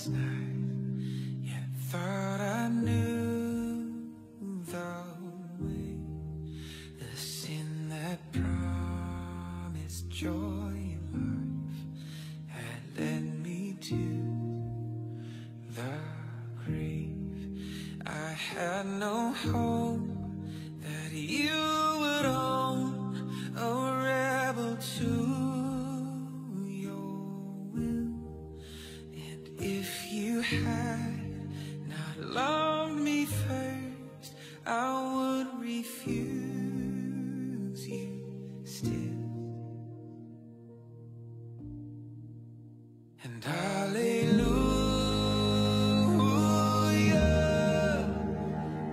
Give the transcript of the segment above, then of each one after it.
last night, yet thought I knew the way. The sin that promised joy in life had led me to the grave. I had no hope that you would own a rebel to your will. And if you had not loved me first, I would refuse you still. And hallelujah,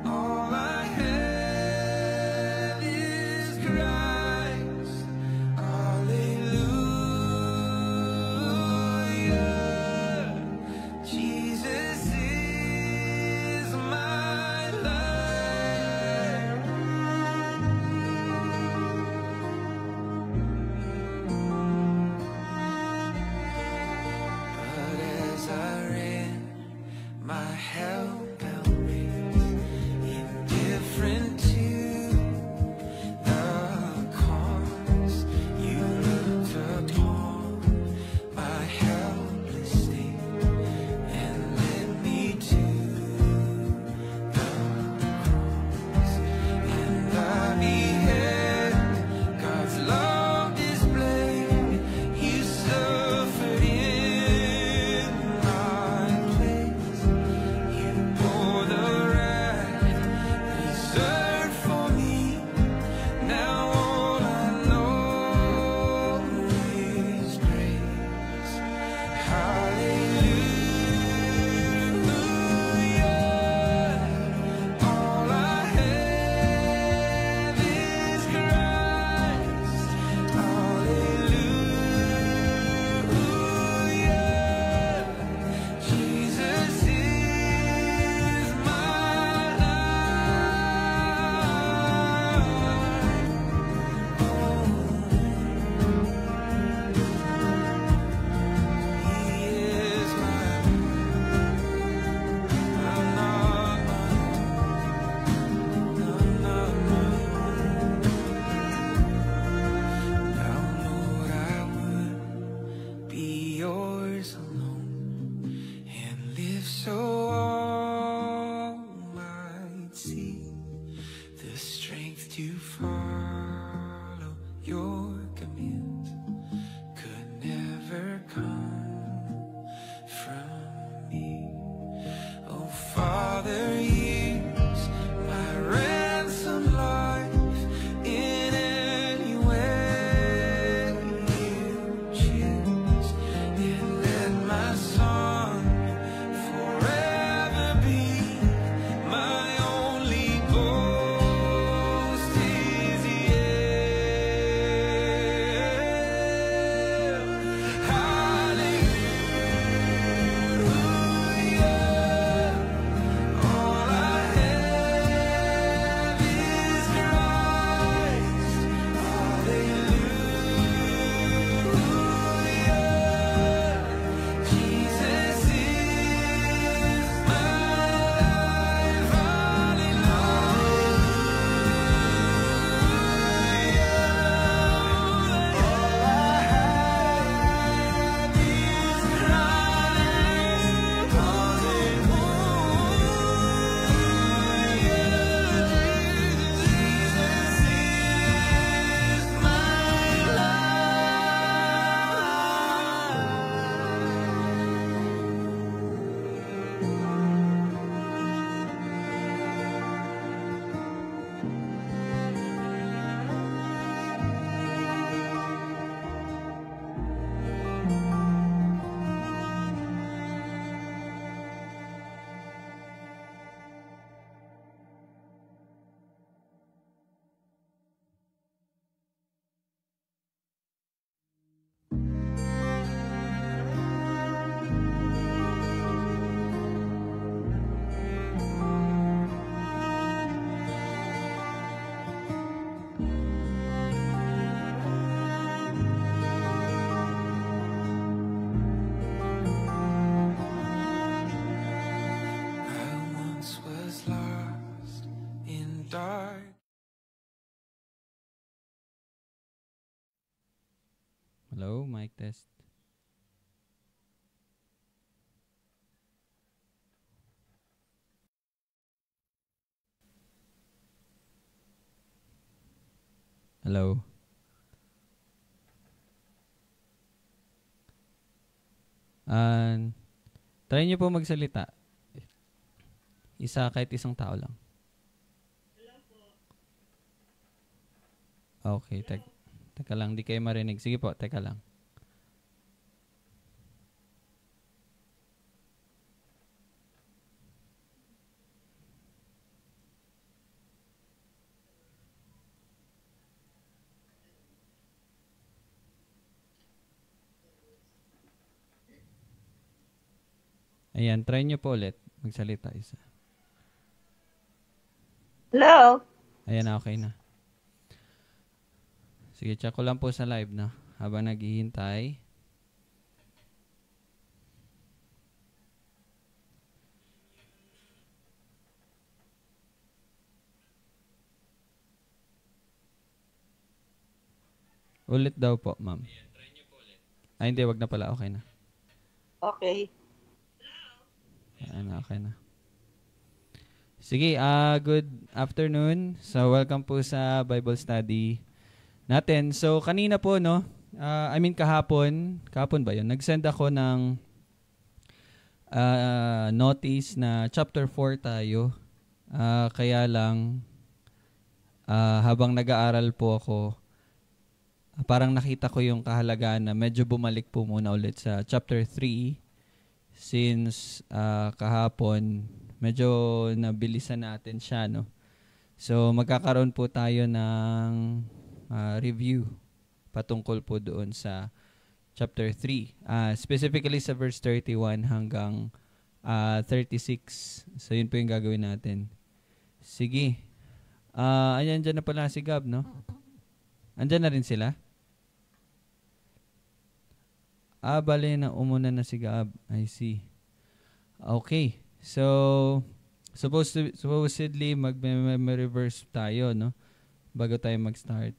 all I have is Christ. Hallelujah, Jesus is my life. But as I ran my hellbound race, indifferent to the cause, you looked upon my helpless state and led me to the cross. And I beheld God's love displayed. You suffered in my place. You bore the wrath reserved for me. Now all I know is grace. Hallelujah, all I have is Christ. Hallelujah, Jesus is my life. He is my I'm not my I'm not my Now, Lord, I would be yours alone and live so all might see the strength to follow your commands could never come from me. Oh, Father, use my ransom life in any way you choose, and let my song forever be my only boast is yes. Hello, mic test. Hello. Try niyo po magsalita. Kahit isang tao lang. Okay, teka lang, di kayo marinig. Sige po, teka lang. Ayan, try niyo po ulit magsalita isa. Hello? Ayan na, okay na. Sige, check ko lang po sa live na habang naghihintay. Ulit daw po, ma'am. Ay, hindi, wag na pala. Okay na. Okay. Ayan na, okay na. Sige, good afternoon. So, welcome po sa Bible study natin. So, kanina po, no? Kahapon ba yun? Nag-send ako ng notice na chapter 4 tayo. Kaya lang, habang nag-aaral po ako, parang nakita ko yung kahalagaan na medyo bumalik po muna ulit sa chapter 3 since kahapon medyo nabilisan natin siya, no? So, magkakaroon po tayo ng review patungkol po doon sa chapter 3. Specifically sa verse 31 hanggang 36. So, yun po yung gagawin natin. Sige. Ayan, dyan na pala si Gab, no? Andyan na rin sila? Bale na umuna na si Gab. I see. Okay. So, supposedly, mag-reverse tayo, no? Bago tayo mag-start.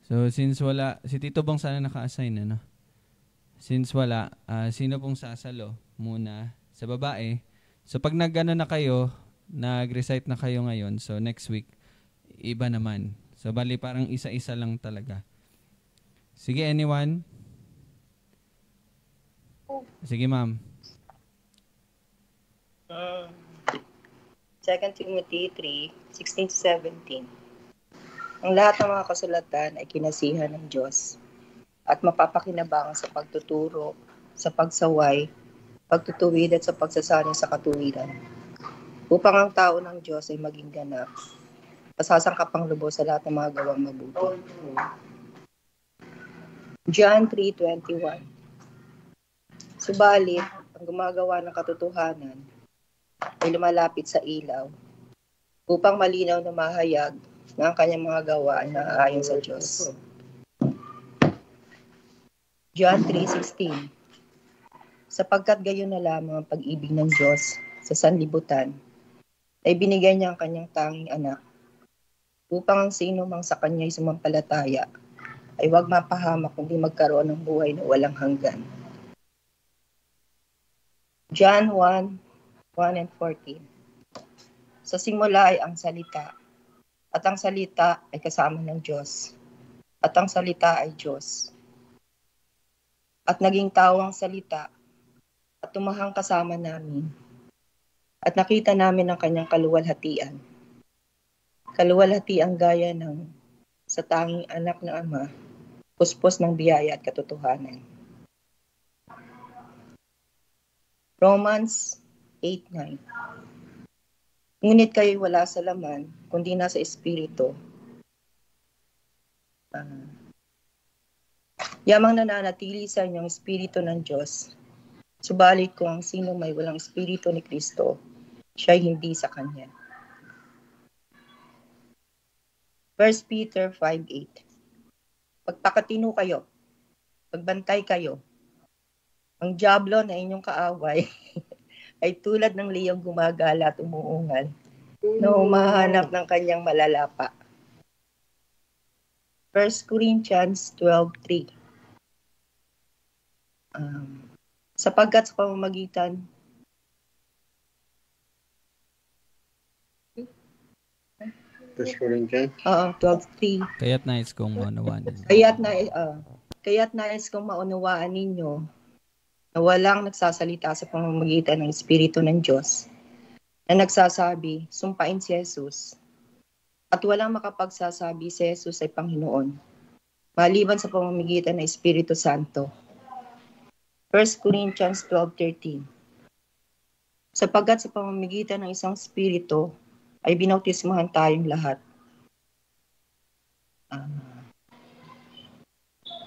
So, since wala, si Tito Bong sana naka-assign, ano? Since wala, sino pong sasalo muna sa babae? So, pag nag-ano na kayo, nag-recite na kayo ngayon, so next week, iba naman. So, bali parang isa-isa lang talaga. Sige, anyone? Sige, ma'am. 2 Timothy 3:16-17. Ang lahat ng mga kasulatan ay kinasihan ng Diyos at mapapakinabangan sa pagtuturo, sa pagsaway, pagtutuwid at sa pagsasanay sa katuwiran, upang ang tao ng Diyos ay maging ganap, pasasangkapang lubos sa lahat ng mga gawang mabuti. John 3:21. Subalit, ang gumagawa ng katotohanan ay lumalapit sa ilaw upang malinaw na mahayag na ang kanyang mga gawa ay naaayon sa Diyos. John 3:16. Sapagkat gayon na lamang ang pag-ibig ng Diyos sa sanlibutan, ay binigay niya ang kanyang tanging anak upang ang sino mang sa kanya'y sumampalataya ay huwag mapahamak kundi magkaroon ng buhay na walang hanggan. John 1:1-14. Sa simula ay ang salita, at ang salita ay kasama ng Diyos, at ang salita ay Diyos. At naging tao ang salita, at tumahang kasama namin, at nakita namin ang kanyang kaluwalhatian. Kaluwalhatian gaya ng sa tanging anak ng Ama, puspos ng biyaya at katotohanan. Romans 8:9. Ngunit kayo'y wala sa laman, kundi nasa espiritu. Yamang nananatili sa inyong espiritu ng Diyos. Subalit kung ang sino may walang espiritu ni Kristo, siya'y hindi sa Kanya. 1 Peter 5:8. Pagpakatino kayo, pagbantay kayo. Ang dyablo na inyong kaaway ay tulad ng liyong gumagala at umuungal na humahanap ng kanyang malalapa. 1 Corinthians 12:3. Sapagkat sa pamamagitan 1 Corinthians. 12:3. Kaya't nais kong maunawaan ninyo. Kaya't nais kong maunawaan ninyo na walang nagsasalita sa pamamagitan ng Espiritu ng Diyos na nagsasabi, sumpain si Jesus. At walang makapagsasabi si Jesus ay Panginoon, maliban sa pamamagitan ng Espiritu Santo. 1 Corinthians 12:13. Sapagkat sa pamamagitan ng isang Espiritu ay binautismuhan tayong lahat.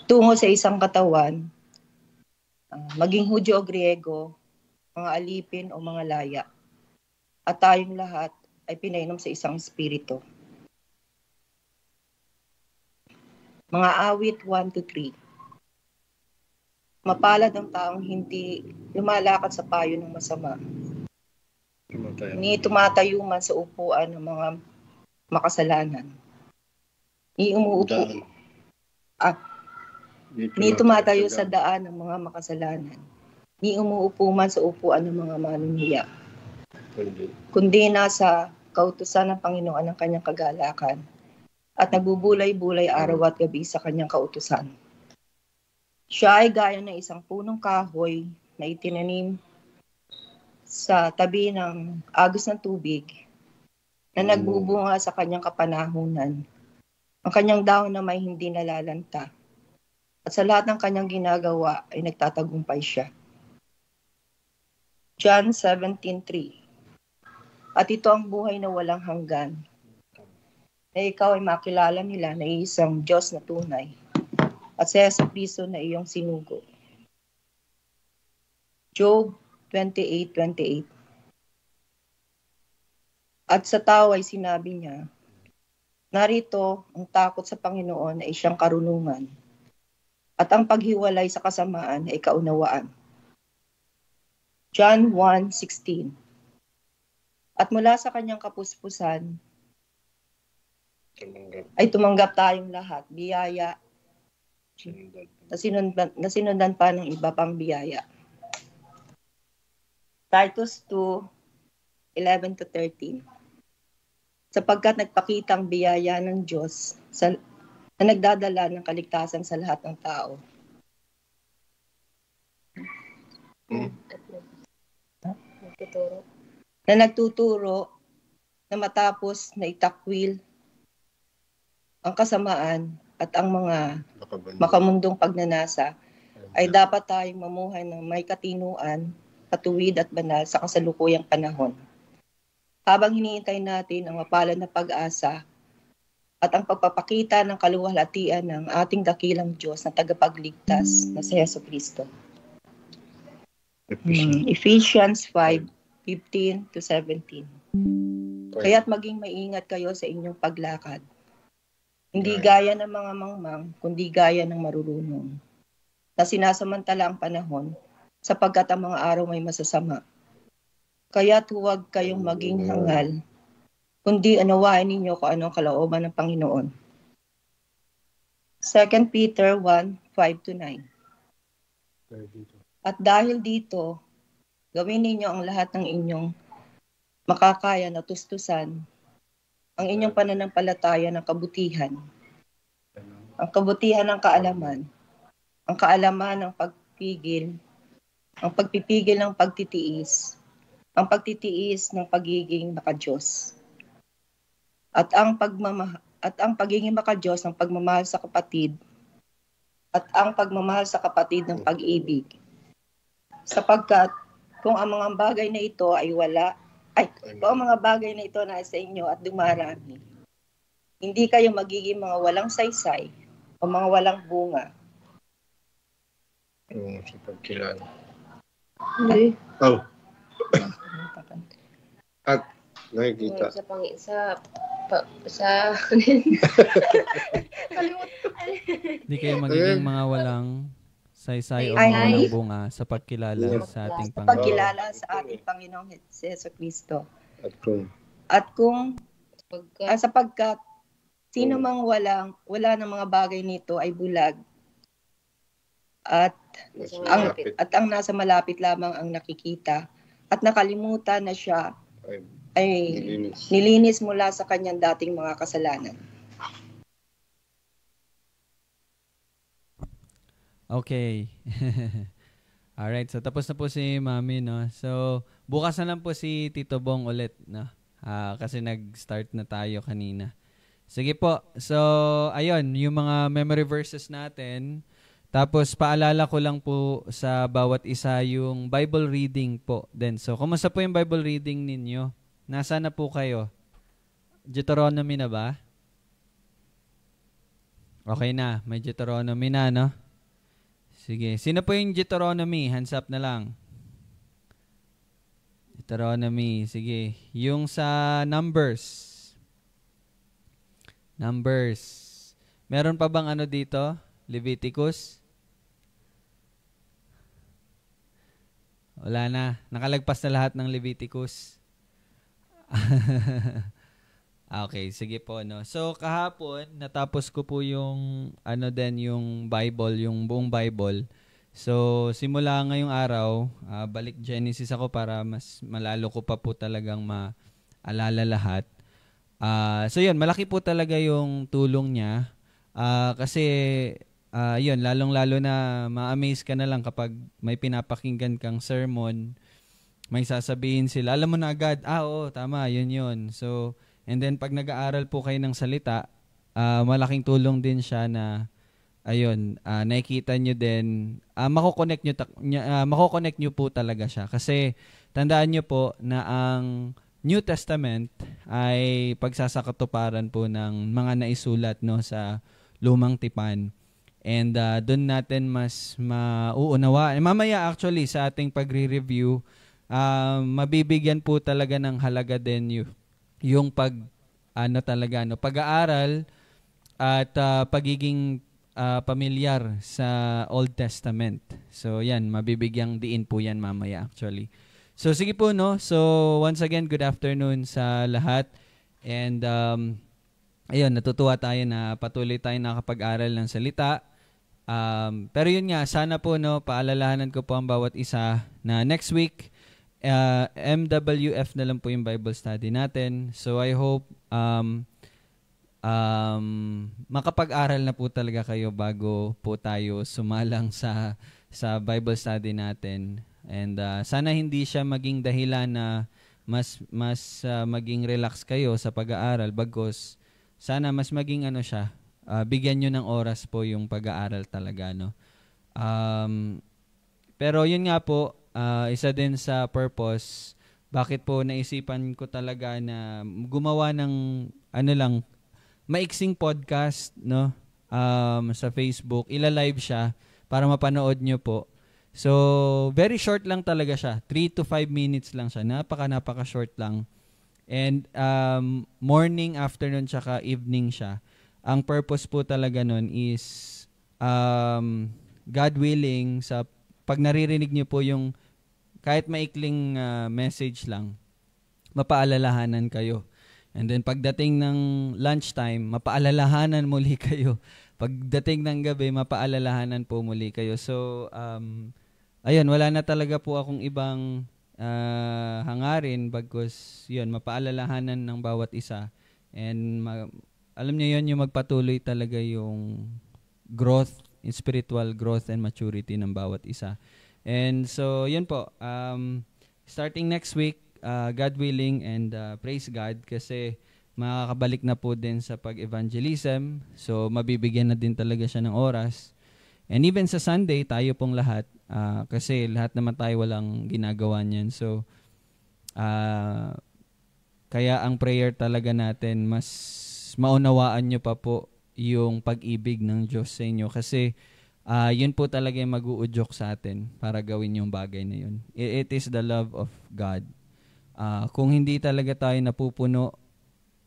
Tungo sa isang katawan, maging Hudyo o Griego, mga alipin o mga laya. At tayong lahat ay pinainom sa isang Espiritu. Mga awit 1-3. Mapalad ang taong hindi lumalakad sa payo ng masama. Ni tumatayo man sa upuan ng mga makasalanan. Ni tumatayo sa daan ng mga makasalanan. Ni umuupo man sa upuan ng mga manunuya. Kundi nasa kautusan ng Panginoon ang kanyang kagalakan at nagbubulay-bulay araw at gabi sa kanyang kautusan. Siya ay gaya ng isang punong kahoy na itinanim sa tabi ng agos ng tubig na nagbubunga sa kanyang kapanahunan. Ang kanyang dahon na may hindi nalalanta. At sa lahat ng kanyang ginagawa ay nagtatagumpay siya. John 17:3. At ito ang buhay na walang hanggan, na ikaw ay makilala nila na isang Diyos na tunay, at si Jesucristo na iyong sinugo. Job 28:28. At sa tao ay sinabi niya, narito ang takot sa Panginoon ay siyang karunungan, at ang paghiwalay sa kasamaan ay kaunawaan. John 1:16. At mula sa kanyang kapuspusan ay tumanggap tayong lahat, biyaya na sinundan pa ng iba pang biyaya. Titus 2:11-13. Sapagkat nagpakitang biyaya ng Diyos na nagdadala ng kaligtasan sa lahat ng tao. Na nagtuturo na matapos na itakwil ang kasamaan at ang mga makamundong pagnanasa, ay dapat tayong mamuhay ng may katinuan, katuwid at banal sa kasalukuyang panahon. Habang hinihintay natin ang mapalad na pag-asa at ang pagpapakita ng kaluwalhatian ng ating dakilang Diyos na tagapagligtas na si Jesucristo. Ephesians 5:15-17. Kaya't maging maingat kayo sa inyong paglakad. Hindi gaya ng mga mangmang, kundi gaya ng marurunong, na sinasamantala ang panahon, sapagkat ang mga araw may masasama. Kaya't huwag kayong maging hangal, kundi unawain ninyo kung ano ang kalooban ng Panginoon. 2 Peter 1:5-9. At dahil dito, gawin ninyo ang lahat ng inyong makakaya na tustusan ang inyong pananampalataya ng kabutihan, ang kabutihan ng kaalaman, ang kaalaman ng pagpigil, ang pagpipigil ng pagtitiis, ang pagtitiis ng pagiging makadiyos, at ang pagiging makadiyos ng pagmamahal sa kapatid, at ang pagmamahal sa kapatid ng pag-ibig. Sapagkat kung ang mga bagay na ito ay kung ang mga bagay na ito na sa inyo at dumarami, hindi kayo magiging mga walang saysay o mga walang bunga. Sa pagkilala. Hindi. At nakikita. Hindi kayo magiging mga walang saysay o mga walang bunga sa pagkilala sa ating Panginoon. Pagkilala sa ating Panginoong Jesucristo. At kung Sapagkat Sino mang wala ng mga bagay nito ay bulag at ang nasa malapit lamang ang nakikita at nakalimutan na siya ay nilinis mula sa kanyang dating mga kasalanan. Okay. Alright, so tapos na po si Mami, no? So, bukas na lang po si Tito Bong ulit, no? Kasi nag-start na tayo kanina. Sige po. So, ayun, yung mga memory verses natin. Tapos, paalala ko lang po sa bawat isa yung Bible reading po din. So, kumusta po yung Bible reading ninyo? Nasaan na po kayo? Deuteronomy na ba? Okay na. May Deuteronomy na, no? Sige. Sino po yung Deuteronomy? Hands up na lang. Deuteronomy. Sige. Yung sa Numbers. Meron pa bang ano dito? Leviticus? Wala na. Nakalagpas na lahat ng Leviticus. Okay, sige po, no. So kahapon natapos ko po yung yung Bible, yung buong Bible. So simula ngayong araw, balik Genesis ako para mas malalo ko pa po talagang maalala lahat. So yun, malaki po talaga yung tulong niya. Kasi yun, lalong-lalo na ma-amaze ka na lang kapag may pinapakinggan kang sermon, may sasabihin sila, alam mo na agad, oo, tama, yun. So, and then pag nag-aaral po kayo ng salita, malaking tulong din siya na, ayun, nakikita nyo din, mako-connect nyo po talaga siya. Kasi, tandaan nyo po na ang New Testament ay pagsasakatuparan po ng mga naisulat, no, sa Lumang Tipan. And doon natin mas mauunawa. Mamaya actually sa ating pagre-review, mabibigyan po talaga ng halaga din yung pag-aaral at pagiging pamilyar sa Old Testament. So yan, mabibigyang diin po yan mamaya actually. So sige po, no. So once again, good afternoon sa lahat. And ayun, natutuwa tayo na patuloy tayo nakapag-aral ng salita. Pero yun nga, sana po, no, paalalahanan ko po ang bawat isa na next week, MWF na lang po yung Bible study natin. So I hope makapag-aral na po talaga kayo bago po tayo sumalang sa Bible study natin. And sana hindi siya maging dahilan na mas maging relax kayo sa pag-aaral, bagos sana mas maging bigyan nyo ng oras po yung pag-aaral talaga, no. Pero yun nga po, isa din sa purpose bakit po naisipan ko talaga na gumawa ng maiksing podcast, no, sa Facebook. Ila-live siya para mapanood nyo po. So, very short lang talaga siya. 3 to 5 minutes lang siya. Napaka short lang. And morning, afternoon, tsaka evening siya. Ang purpose po talaga nun is God willing, pag naririnig nyo po yung kahit maikling message lang, mapaalalahanan kayo. And then pagdating ng lunchtime, mapaalalahanan muli kayo. Pagdating ng gabi, mapaalalahanan po muli kayo. So, ayun, wala na talaga po akong ibang hangarin bagkus yun, mapaalalahanan ng bawat isa. And alam niyo yun, yung magpatuloy talaga yung growth, spiritual growth and maturity ng bawat isa. And so, yun po, starting next week, God willing, and praise God kasi makakabalik na po din sa pag-evangelism. So, mabibigyan na din talaga siya ng oras. And even sa Sunday, tayo pong lahat, kasi lahat naman tayo walang ginagawa niyan. So, kaya ang prayer talaga natin, mas maunawaan nyo pa po yung pag-ibig ng Diyos sa inyo. Kasi, yun po talaga yung mag-uudyok sa atin para gawin yung bagay na yun. It is the love of God. Kung hindi talaga tayo napupuno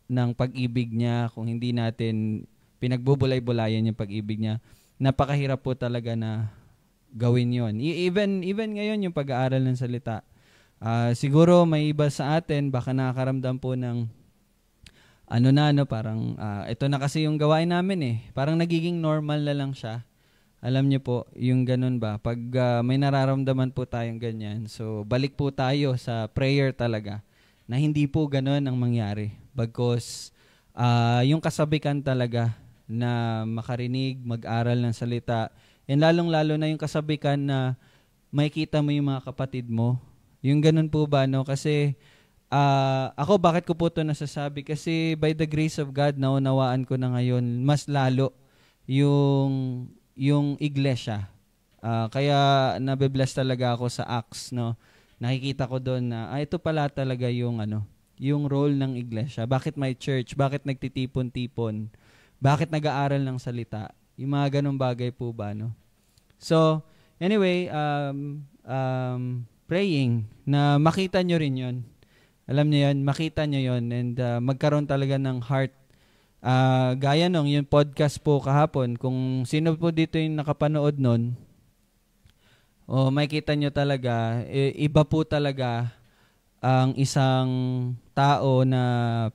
ng pag-ibig niya, kung hindi natin pinagbubulay-bulayan yung pag-ibig niya, napakahirap po talaga na gawin yon. Even ngayon yung pag-aaral ng salita. Siguro may iba sa atin, baka nakakaramdam po ng parang ito na kasi yung gawain namin eh. Parang nagiging normal na lang siya. Alam niyo po, yung ganun ba? Pag may nararamdaman po tayong ganyan, so balik po tayo sa prayer talaga na hindi po ganun ang mangyari. Bagkus, yung kasabikan talaga na makarinig, mag-aral ng salita, and lalong-lalo na yung kasabikan na makikita mo yung mga kapatid mo. Yung ganun po ba, no? Kasi ako, bakit ko po ito nasasabi? Kasi by the grace of God, naunawaan ko na ngayon, mas lalo yung iglesia. Kaya nabe-bless talaga ako sa Acts, no? Nakikita ko doon na ito pala talaga yung yung role ng iglesia. Bakit may church? Bakit nagtitipon-tipon? Bakit nag-aaral ng salita? Yung mga ganung bagay po ba, no? So, anyway, praying na makita nyo rin yun. Alam niyo yun, makita nyo yun, and magkaroon talaga ng heart. Gaya nung yung podcast po kahapon, kung sino po dito yung nakapanood nun, makikita nyo talaga, iba po talaga ang isang tao na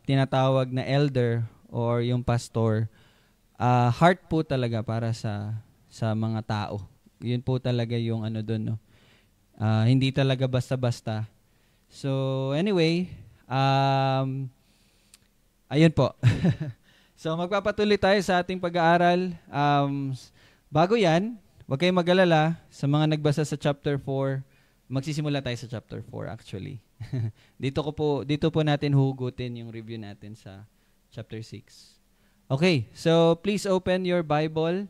tinatawag na elder or yung pastor. Heart po talaga para sa mga tao. Yun po talaga yung doon, no? Hindi talaga basta-basta. So, anyway, ayun po. So, magpapatuloy tayo sa ating pag-aaral. Bago yan, huwag kayong mag-alala sa mga nagbasa sa chapter 4. Magsisimula tayo sa chapter 4 actually. Dito po natin hugutin yung review natin sa chapter 6. Okay, so please open your Bible.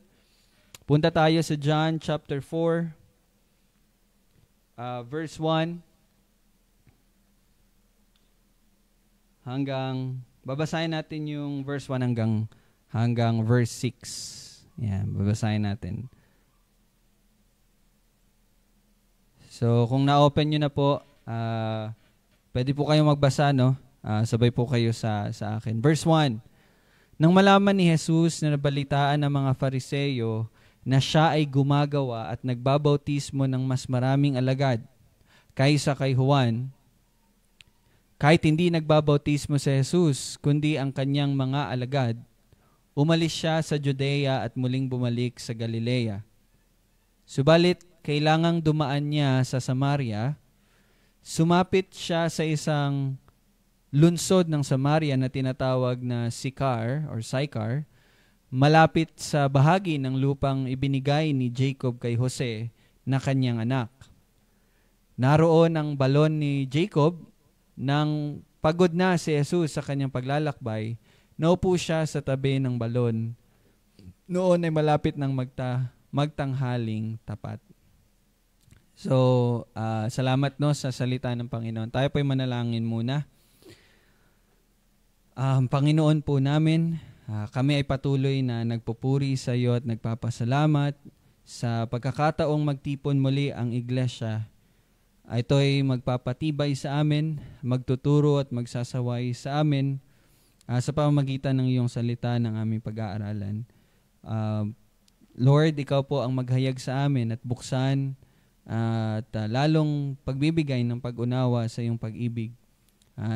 Punta tayo sa John chapter 4, verse 1 hanggang, babasahin natin yung verse 1 hanggang verse 6. Yan, babasahin natin. So, kung na-open nyo na po, pwede po kayong magbasa, no? Sabay po kayo sa akin. Verse 1, nang malaman ni Jesus na nabalitaan ng mga Fariseo na siya ay gumagawa at nagbabautismo ng mas maraming alagad kaysa kay Juan, kahit hindi nagbabautismo si Jesus, kundi ang kanyang mga alagad, umalis siya sa Judea at muling bumalik sa Galilea. Subalit, kailangang dumaan niya sa Samaria. Sumapit siya sa isang lunsod ng Samaria na tinatawag na Sychar, malapit sa bahagi ng lupang ibinigay ni Jacob kay Jose na kanyang anak. Naroon ang balon ni Jacob. Nang pagod na si Jesus sa kanyang paglalakbay, naupo siya sa tabi ng balon. Noon ay malapit ng magtanghaling tapat. So, salamat, no, sa salita ng Panginoon. Tayo po'y manalangin muna. Panginoon po namin, kami ay patuloy na nagpupuri sa iyo at nagpapasalamat sa pagkakataong magtipon muli ang iglesia. Ito ay magpapatibay sa amin, magtuturo at magsasaway sa amin sa pamamagitan ng iyong salita ng aming pag-aaralan. Lord, ikaw po ang maghayag sa amin at buksan at lalong pagbibigay ng pag-unawa sa iyong pag-ibig.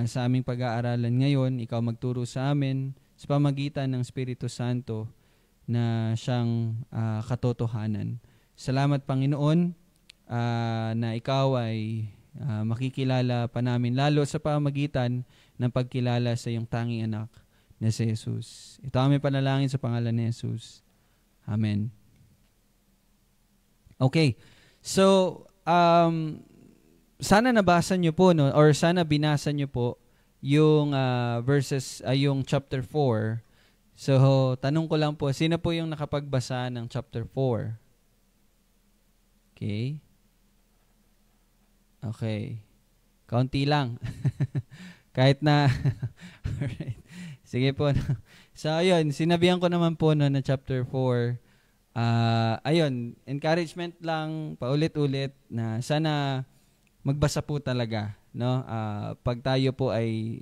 Sa aming pag-aaralan ngayon, ikaw magturo sa amin sa pamamagitan ng Espiritu Santo na siyang katotohanan. Salamat, Panginoon, na ikaw ay makikilala pa namin lalo sa pamamagitan ng pagkilala sa iyong tanging anak na si Jesus. Ito aming panalangin sa pangalan ni Jesus. Amen. Okay. So, sana nabasa nyo po, no, or sana binasa nyo po yung yung chapter 4. So, tanong ko lang po, sino po yung nakapagbasa ng chapter 4? Okay. Okay. Kaunti lang. Kahit na, alright. Sige po. So, ayun, sinabihan ko naman po no, na chapter 4, ayun, encouragement lang, paulit-ulit, na sana magbasa po talaga, no? Pag tayo po ay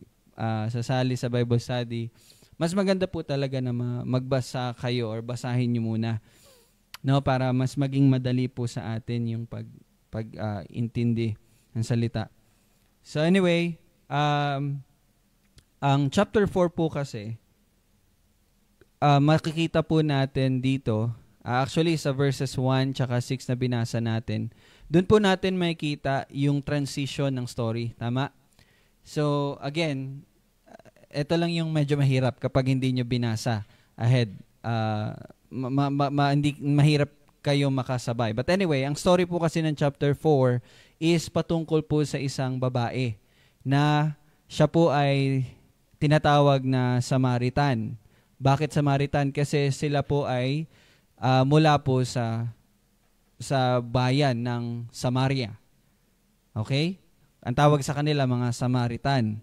sasali sa Bible study, mas maganda po talaga na magbasa kayo or basahin nyo muna, no? Para mas maging madali po sa atin yung pag-intindi ng salita. So anyway, Ang chapter 4 po kasi, makikita po natin dito, actually sa verses 1 tsaka 6 na binasa natin, doon po natin makikita yung transition ng story. Tama? So, again, ito lang yung medyo mahirap kapag hindi nyo binasa ahead. Hindi mahirap kayo makasabay. But anyway, ang story po kasi ng chapter 4 is patungkol po sa isang babae na siya po ay tinatawag na Samaritan. Bakit Samaritan? Kasi sila po ay mula po sa bayan ng Samaria. Okay? Ang tawag sa kanila mga Samaritan.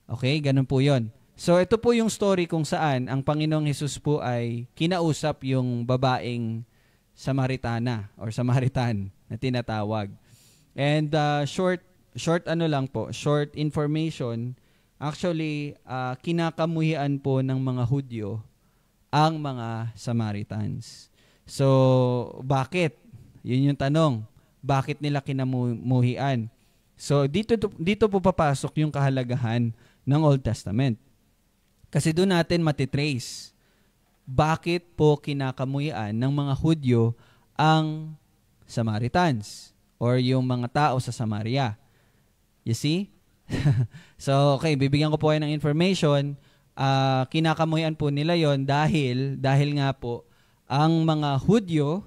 Okay? Ganun po yon. So ito po yung story kung saan ang Panginoong Hesus po ay kinausap yung babaeng Samaritana or Samaritan na tinatawag. And short information. Actually, kinakamuhian po ng mga Hudyo ang mga Samaritans. So, bakit? Yun yung tanong. Bakit nila kinamuhian? So, dito po papasok yung kahalagahan ng Old Testament. Kasi doon natin matitrace. Bakit po kinakamuhian ng mga Hudyo ang Samaritans or yung mga tao sa Samaria? You see? So, okay, bibigyan ko po kayo ng information. Kinakamuhian po nila yon dahil nga po, ang mga Hudyo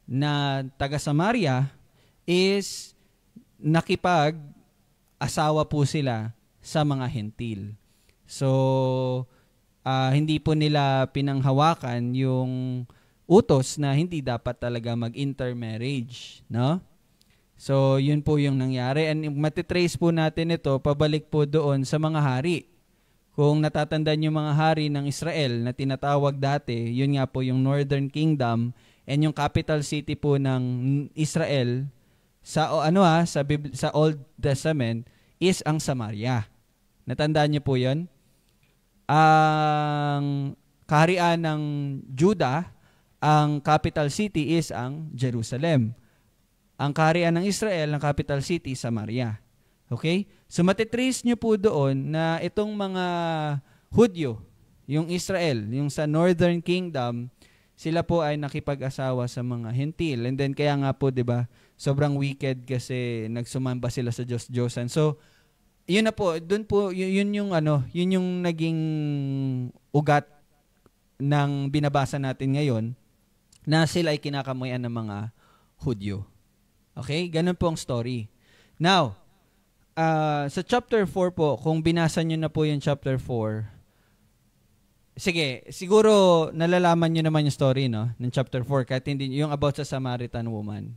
na taga Samaria is nakipag-asawa po sila sa mga Hentil. So, hindi po nila pinanghawakan yung utos na hindi dapat talaga mag-intermarriage, no? So, yun po yung nangyari. And matitrace po natin ito, pabalik po doon sa mga hari. Kung natatandaan yung mga hari ng Israel na tinatawag dati, yun nga po yung Northern Kingdom and yung capital city po ng Israel sa Old Testament is ang Samaria. Natandaan niyo po yun? Ang kaharian ng Judah, ang capital city is ang Jerusalem. Ang kaharian ng Israel, ang capital city, Samaria. Okay? So matitrace nyo po doon na itong mga Hudyo, yung Israel, yung sa Northern Kingdom, sila po ay nakipag-asawa sa mga Hentil. And then kaya nga po, 'di ba, sobrang wicked kasi nagsumamba sila sa Diyos-Diyosan. So yun na po, doon po yun yung naging ugat ng binabasa natin ngayon na sila ay kinakamuhian ng mga Hudyo. Okay? Ganun po ang story. Now, sa chapter 4 po, kung binasa nyo na po yung chapter 4, siguro nalalaman nyo naman yung story, no? Ng chapter 4, kahit hindi, yung about sa Samaritan woman.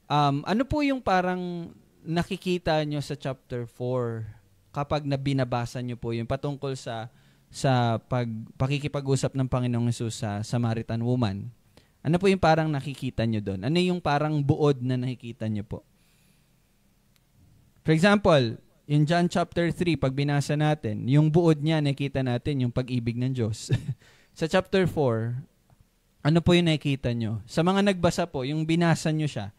Ano po yung parang nakikita nyo sa chapter 4 kapag nabinabasa nyo po yung patungkol sa pakikipag-usap ng Panginoong Hesus sa Samaritan woman? Ano po yung parang nakikita nyo doon? Ano yung parang buod na nakikita nyo po? For example, in John chapter 3, pag binasa natin, yung buod niya, nakikita natin yung pag-ibig ng Diyos. Sa chapter 4, ano po yung nakikita nyo? Sa mga nagbasa po, yung binasa nyo siya,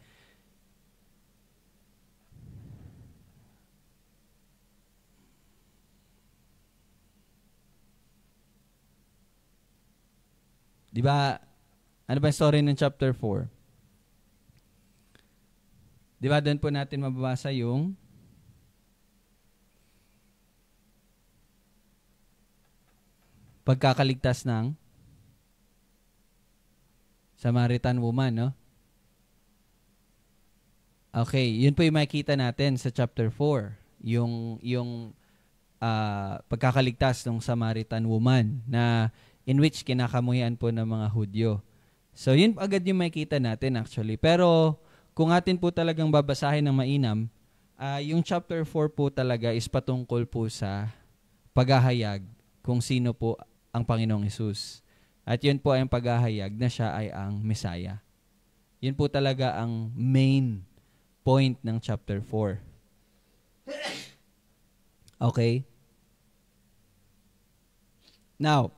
di ba? Ano ba yung story ng chapter 4? Di ba doon po natin mababasa yung pagkakaligtas ng Samaritan woman, no? Okay, yun po yung makikita natin sa chapter 4. Yung pagkakaligtas ng Samaritan woman na in which kinakamuhian po ng mga Hudyo. So, yun agad yung makikita natin actually. Pero, kung atin po talagang babasahin ng mainam, yung chapter 4 po talaga is patungkol po sa paghahayag kung sino po ang Panginoong Hesus. At yun po ay ang paghahayag na siya ay ang Messiah. Yun po talaga ang main point ng chapter 4. Okay? Now,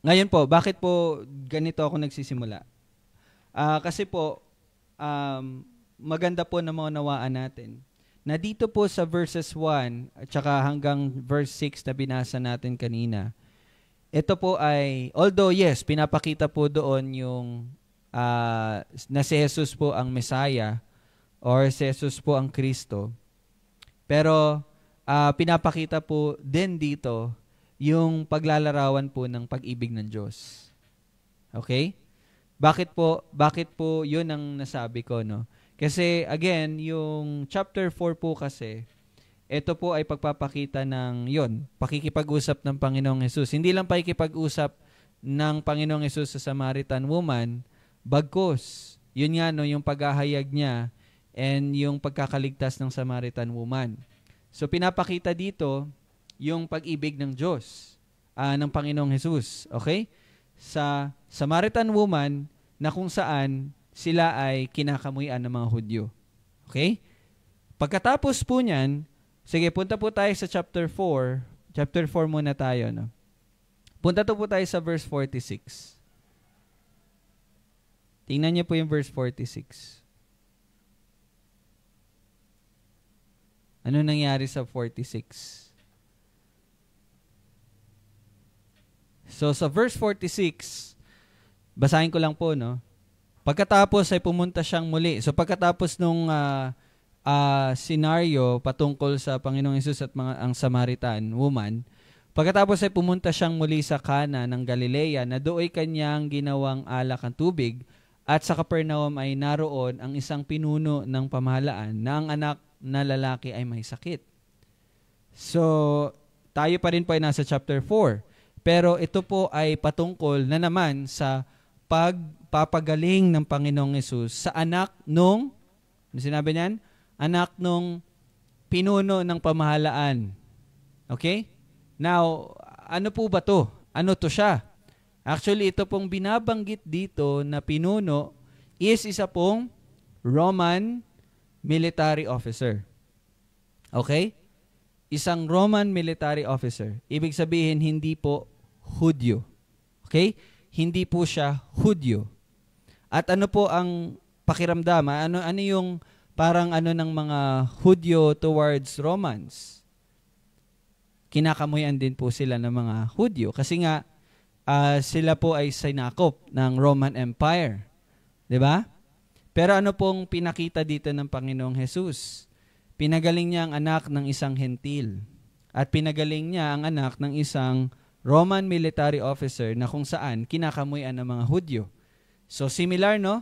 ngayon po, bakit po ganito ako nagsisimula? Kasi po, maganda po na maunawaan natin na dito po sa verses 1 at saka hanggang verse 6 na binasa natin kanina, ito po ay, although yes, pinapakita po doon yung na si Jesus po ang Messiah or si Jesus po ang Kristo. Pero pinapakita po din dito yung paglalarawan po ng pag-ibig ng Diyos. Okay? Bakit po yun ang nasabi ko, no? Kasi again, yung chapter 4 po kasi, ito po ay pagpapakita ng pakikipag-usap ng Panginoong Hesus. Hindi lang pakikipag-usap ng Panginoong Hesus sa Samaritan woman, bagkus, yun nga no, yung paghahayag niya and yung pagkakaligtas ng Samaritan woman. So pinapakita dito yung pag-ibig ng Diyos, ng Panginoong Hesus. Okay? Sa Samaritan woman na kung saan sila ay kinakamuyan ng mga Hudyo. Okay? Pagkatapos po niyan, sige, punta po tayo sa chapter 4. Chapter 4 muna tayo, no? Punta po tayo sa verse 46. Tingnan niyo po yung verse 46. Ano nangyari sa 46? So, sa verse 46, basahin ko lang po, no? Pagkatapos ay pumunta siyang muli. So, pagkatapos nung senaryo patungkol sa Panginoong Hesus at ang Samaritan woman, pagkatapos ay pumunta siyang muli sa Cana ng Galilea na doon kanyang ginawang alak ang tubig, at sa Capernaum ay naroon ang isang pinuno ng pamahalaan na ang anak na lalaki ay may sakit. So, tayo pa rin po ay nasa chapter 4. Pero ito po ay patungkol na naman sa pagpapagaling ng Panginoong Hesus sa anak nung, ano sinabi niyan? Anak nung pinuno ng pamahalaan. Okay? Now, ano po ba to? Ano to siya? Actually, ito pong binabanggit dito na pinuno is isa pong Roman military officer. Okay? Isang Roman military officer. Ibig sabihin, hindi po Hudyo. Okay? Hindi po siya Hudyo. At ano po ang pakiramdam? Ano yung parang ng mga Hudyo towards Romans? Kinakamuyan din po sila ng mga Hudyo. Kasi nga, sila po ay sinakop ng Roman Empire. 'Di ba? Pero ano pong pinakita dito ng Panginoong Hesus? Pinagaling niya ang anak ng isang hentil. At pinagaling niya ang anak ng isang Roman military officer na kung saan kinakamuyan ng mga Hudyo. So similar, no?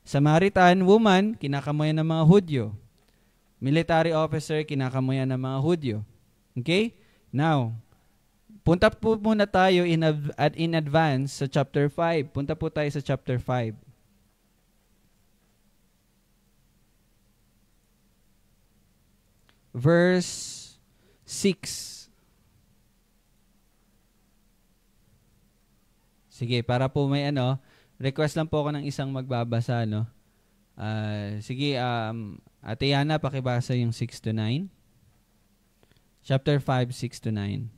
Samaritan woman, kinakamuyan ng mga Hudyo. Military officer, kinakamuyan ng mga Hudyo. Okay? Now, punta po muna tayo in advance sa chapter 5. Punta po tayo sa chapter 5. Verse 6. Sige, para po may request lang po ako ng isang magbabasa, no? Sige, Ate Yana, pakibasa yung 6 to 9. Chapter 5, 6 to 9.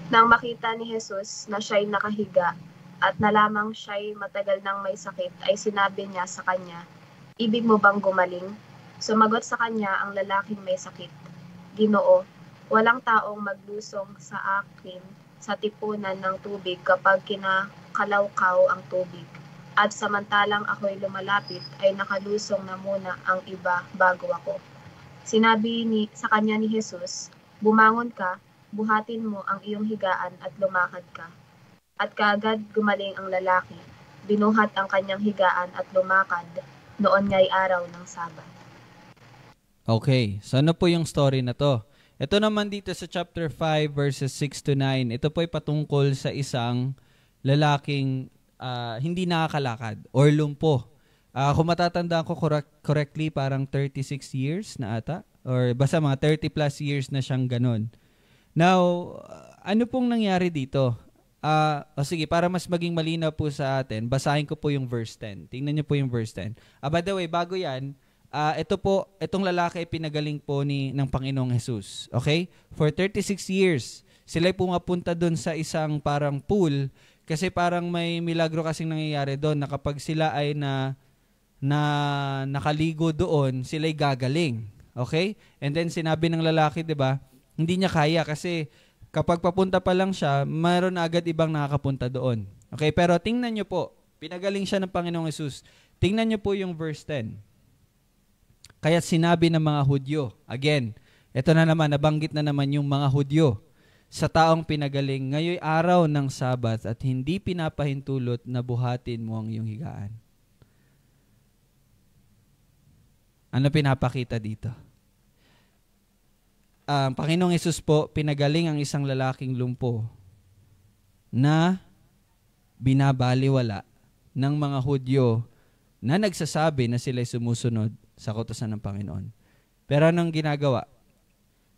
Nang makita ni Jesus na siya'y nakahiga at nalamang siya'y matagal nang may sakit, ay sinabi niya sa kanya, "Ibig mo bang gumaling?" Sumagot sa kanya ang lalaking may sakit, "Ginoo, walang taong maglusong sa akin sa tipunan ng tubig kapag kinakalawkaw ang tubig. At samantalang ako'y lumalapit, ay nakalusong na muna ang iba bago ako." Sinabi sa kanya ni Jesus, "Bumangon ka, buhatin mo ang iyong higaan at lumakad ka." At kaagad gumaling ang lalaki, binuhat ang kanyang higaan at lumakad, noon nga'y araw ng Sabat. Okay, so ano po yung story na to? Ito naman dito sa chapter 5 verses 6 to 9, ito po ay patungkol sa isang lalaking hindi nakakalakad or lumpo. Kung matatandaan ko correctly, parang 36 years na ata or basta mga 30 plus years na siyang ganun. Now, ano pong nangyari dito? Sige, para mas maging malinaw po sa atin, basahin ko po yung verse 10. Tingnan niyo po yung verse 10. By the way, bago yan, itong lalaki ay pinagaling po ng Panginoong Hesus. Okay? For 36 years, sila'y pumapunta doon sa isang parang pool kasi parang may milagro kasing nangyayari doon na kapag sila ay na nakaligo doon, sila'y gagaling. Okay? And then sinabi ng lalaki, 'di ba? Hindi niya kaya kasi kapag papunta pa lang siya, mayroon na agad ibang nakakapunta doon. Okay? Pero tingnan niyo po, pinagaling siya ng Panginoong Hesus. Tingnan niyo po yung verse 10. Kaya sinabi ng mga Hudyo, again, ito na naman, nabanggit na naman yung mga Hudyo sa taong pinagaling, ngayoy araw ng Sabat at hindi pinapahintulot na buhatin mo ang iyong higaan. Ano pinapakita dito? Ang Panginoong Hesus po, pinagaling ang isang lalaking lumpo na binabaliwala ng mga Hudyo na nagsasabi na sila'y sumusunod sa kautusan ng Panginoon. Pero anong ginagawa?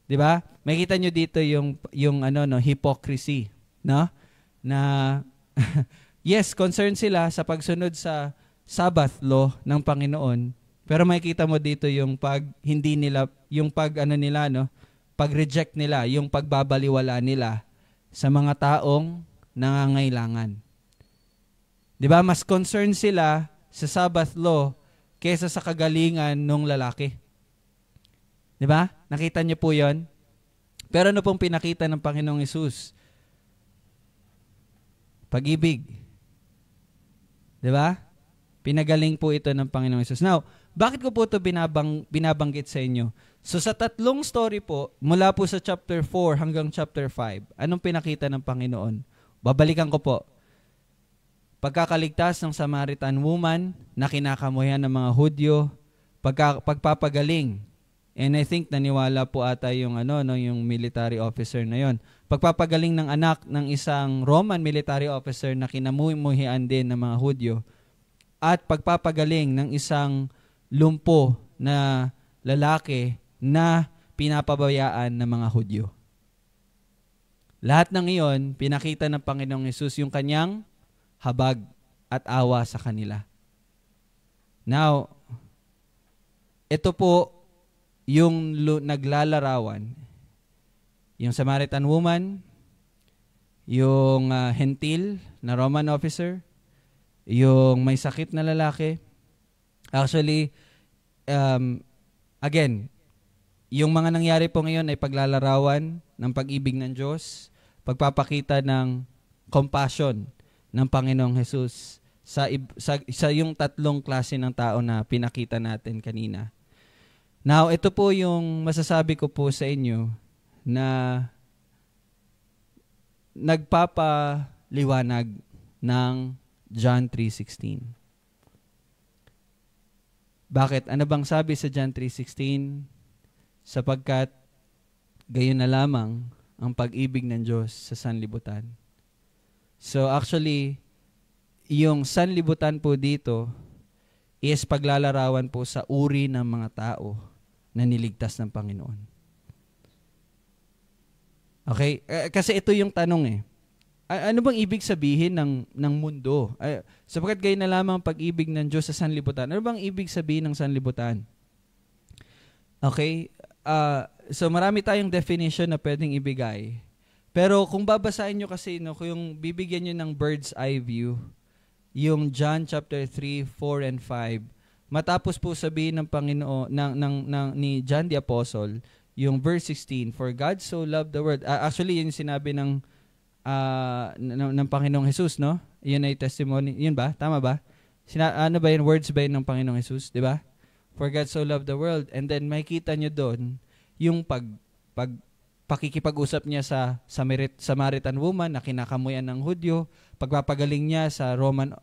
'Di ba? Makita nyo dito yung hypocrisy, no? Na yes, concerned sila sa pagsunod sa Sabbath law ng Panginoon. Pero makikita mo dito yung pag-reject nila, yung pagbabaliwala nila sa mga taong nangangailangan. 'Di ba? Mas concerned sila sa Sabbath law kaysa sa kagalingan ng lalaki. 'Di ba? Nakita niyo po 'yon? Pero ano pong pinakita ng Panginoong Hesus? Pag-ibig. 'Di ba? Pinagaling po ito ng Panginoong Hesus. Now, bakit ko po ito binabanggit sa inyo? So sa tatlong story po, mula po sa chapter 4 hanggang chapter 5, anong pinakita ng Panginoon? Babalikan ko po. Pagkakaligtas ng Samaritan woman na kinakamuyan ng mga Hudyo, pagpapagaling. And I think naniwala po ata yung yung military officer na yon. Pagpapagaling ng anak ng isang Roman military officer na kinamuhian din ng mga Hudyo. At pagpapagaling ng isang lumpo na lalaki na pinapabayaan ng mga Hudyo. Lahat ng iyon, pinakita ng Panginoong Hesus yung kanyang habag at awa sa kanila. Now, ito po yung naglalarawan. Yung Samaritan woman, yung hentil na Roman officer, yung may sakit na lalaki. Actually, again, yung mga nangyari po ngayon ay paglalarawan ng pag-ibig ng Diyos, pagpapakita ng compassion ng Panginoong Hesus sa yung tatlong klase ng tao na pinakita natin kanina. Now, ito po yung masasabi ko po sa inyo na nagpapaliwanag ng John 3:16. Bakit? Ano bang sabi sa John 3:16? Sapagkat gayon na lamang ang pag-ibig ng Diyos sa sanlibutan. So actually, yung sanlibutan po dito is paglalarawan po sa uri ng mga tao na niligtas ng Panginoon. Okay? Kasi ito yung tanong ano bang ibig sabihin ng mundo? Sapagkat gayon na lamang ang pag-ibig ng Diyos sa sanlibutan. Ano bang ibig sabihin ng sanlibutan? Okay? So marami tayong definition na pwedeng ibigay. Pero kung babasahin nyo kasi, kung yung bibigyan nyo ng bird's eye view, yung John chapter 3, 4, and 5, matapos po sabihin ng Panginoon, ni John the Apostle, yung verse 16, for God so loved the world. Actually, yun sinabi ng Panginoong Hesus, no? Yun ay testimony. Yun ba? Tama ba? Ano ba yun? Words ba yun ng Panginoong Hesus? Di ba? For God so loved the world. And then, makikita nyo doon yung pakikipag-usap niya sa Samaritan woman na kinakamuyan ng Hudyo, pagpapagaling niya sa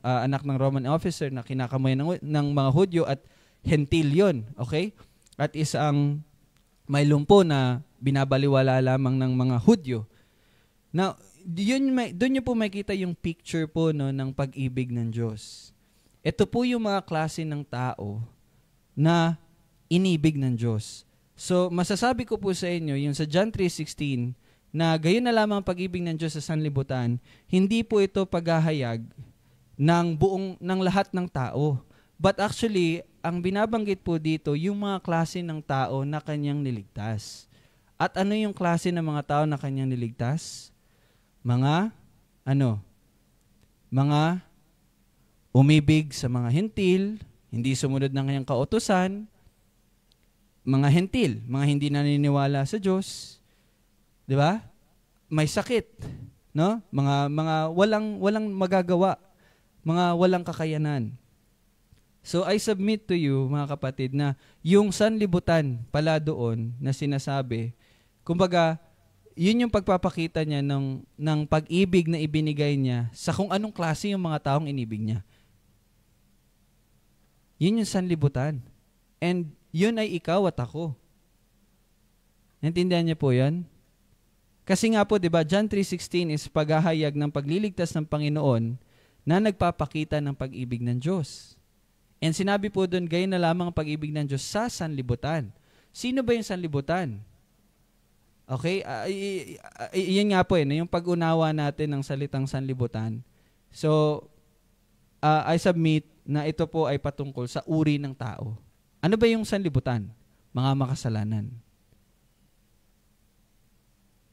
anak ng Roman officer na kinakamuyan ng mga Hudyo at hentil yun. Okay? At isang may lumpo na binabaliwala lamang ng mga Hudyo. Now, doon niyo po makita yung picture po ng pag-ibig ng Diyos. Ito po yung mga klase ng tao na inibig ng Diyos. So, masasabi ko po sa inyo, yung sa John 3:16, na gayon na lamang ang pag-ibig ng Diyos sa sanlibutan, hindi po ito paghahayag ng lahat ng tao. But actually, ang binabanggit po dito, yung mga klase ng tao na kanyang niligtas. At ano yung klase ng mga tao na kanyang niligtas? Mga umibig sa mga hentil, hindi sumunod ng kanyang kautusan, mga hentil, mga hindi naniniwala sa Diyos, 'di ba? May sakit, no? Mga walang magagawa, mga walang kakayanan. So I submit to you, mga kapatid, na yung sanlibutan pala doon na sinasabi, kumbaga, yun yung pagpapakita niya ng pag-ibig na ibinigay niya sa kung anong klase yung mga taong inibig niya. Yun yung sanlibutan. And yun ay ikaw at ako. Naintindihan niyo po yan? Kasi nga po, di ba, John 3:16 is paghahayag ng pagliligtas ng Panginoon na nagpapakita ng pag-ibig ng Diyos. And sinabi po doon, gayon na lamang ang pag-ibig ng Diyos sa sanlibutan. Sino ba yung sanlibutan? Okay? Yan nga po yung pag-unawa natin ng salitang sanlibutan. So, I submit na ito po ay patungkol sa uri ng tao. Ano ba yung sanlibutan? Mga makasalanan.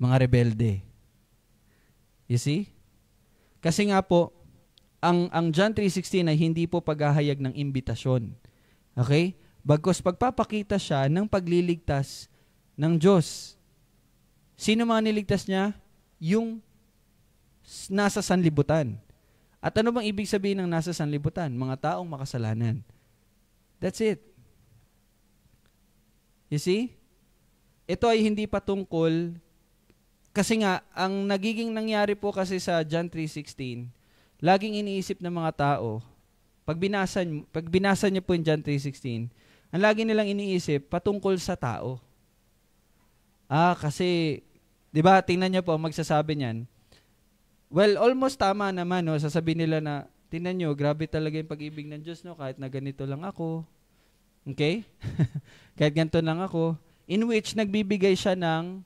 Mga rebelde. You see? Kasi nga po, ang John 3:16 ay hindi po paghahayag ng imbitasyon. Okay? Bagkus pagpapakita siya ng pagliligtas ng Diyos. Sino mga niligtas niya? Yung nasa sanlibutan. At ano bang ibig sabihin ng nasa sanlibutan? Mga taong makasalanan. That's it. You see? Ito ay hindi patungkol, kasi nga, ang nagiging nangyari po kasi sa John 3:16, laging iniisip ng mga tao, pag binasa niyo po yung John 3:16, ang lagi nilang iniisip patungkol sa tao. Kasi, di ba, tingnan niyo po, magsasabi niyan, well, almost tama naman, no? Sasabihin nila na, tingnan niyo, grabe talaga yung pag-ibig ng Diyos, no? Kahit na ganito lang ako. Okay? Kahit ganito lang ako. In which, nagbibigay siya ng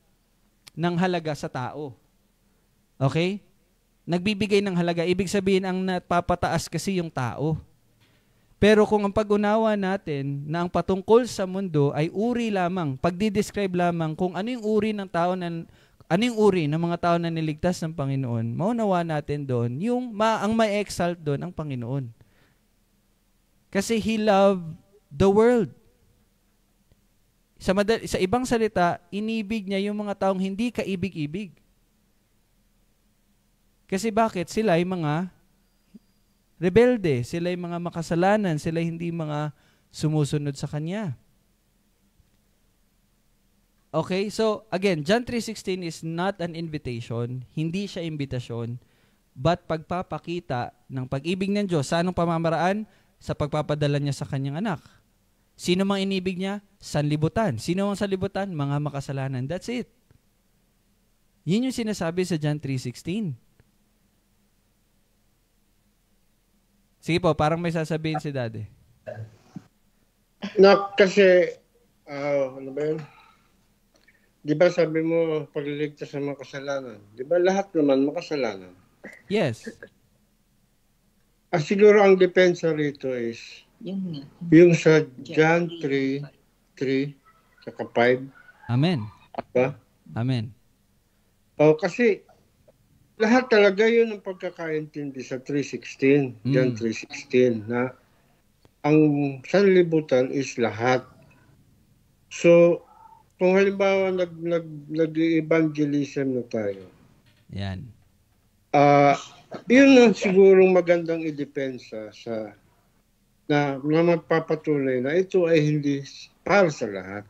halaga sa tao. Okay? Nagbibigay ng halaga. Ibig sabihin, ang napapataas kasi yung tao. Pero kung ang pag-unawa natin na ang patungkol sa mundo ay uri lamang, pagdi-describe lamang kung ano yung uri ng tao ano yung uri ng mga tao na niligtas ng Panginoon, maunawa natin doon, ang may exalt doon ang Panginoon. Kasi He loved the world. Sa ibang salita, inibig niya yung mga taong hindi kaibig-ibig. Kasi bakit? Sila ay mga rebelde, sila ay mga makasalanan, sila ay hindi mga sumusunod sa Kanya. Okay, so again, John 3:16 is not an invitation, hindi siya imbitasyon, but pagpapakita ng pag-ibig ng Diyos. Sa anong pamamaraan? Sa pagpapadala niya sa Kanyang anak. Sino mang inibig niya? Sanlibutan. Sino ang sanlibutan? Mga makasalanan. That's it. Yun yung sinasabi sa John 3:16. Sige po, parang may sasabihin si Daddy. Kasi, ano ba yun? Di ba sabi mo, pagliligtas ng makasalanan? Di ba lahat naman makasalanan? Yes. Siguro ang depensa rito is, yung sa John 3, saka 5. Amen. Diba? Amen. Kasi, lahat talaga yun ang pagkakaintindi sa 3:16, John 3:16, na ang sanlibutan is lahat. So, kung halimbawa nag-evangelism na tayo, yan. Yun ang sigurong magandang idepensa na magpapatuloy na ito ay hindi para sa lahat.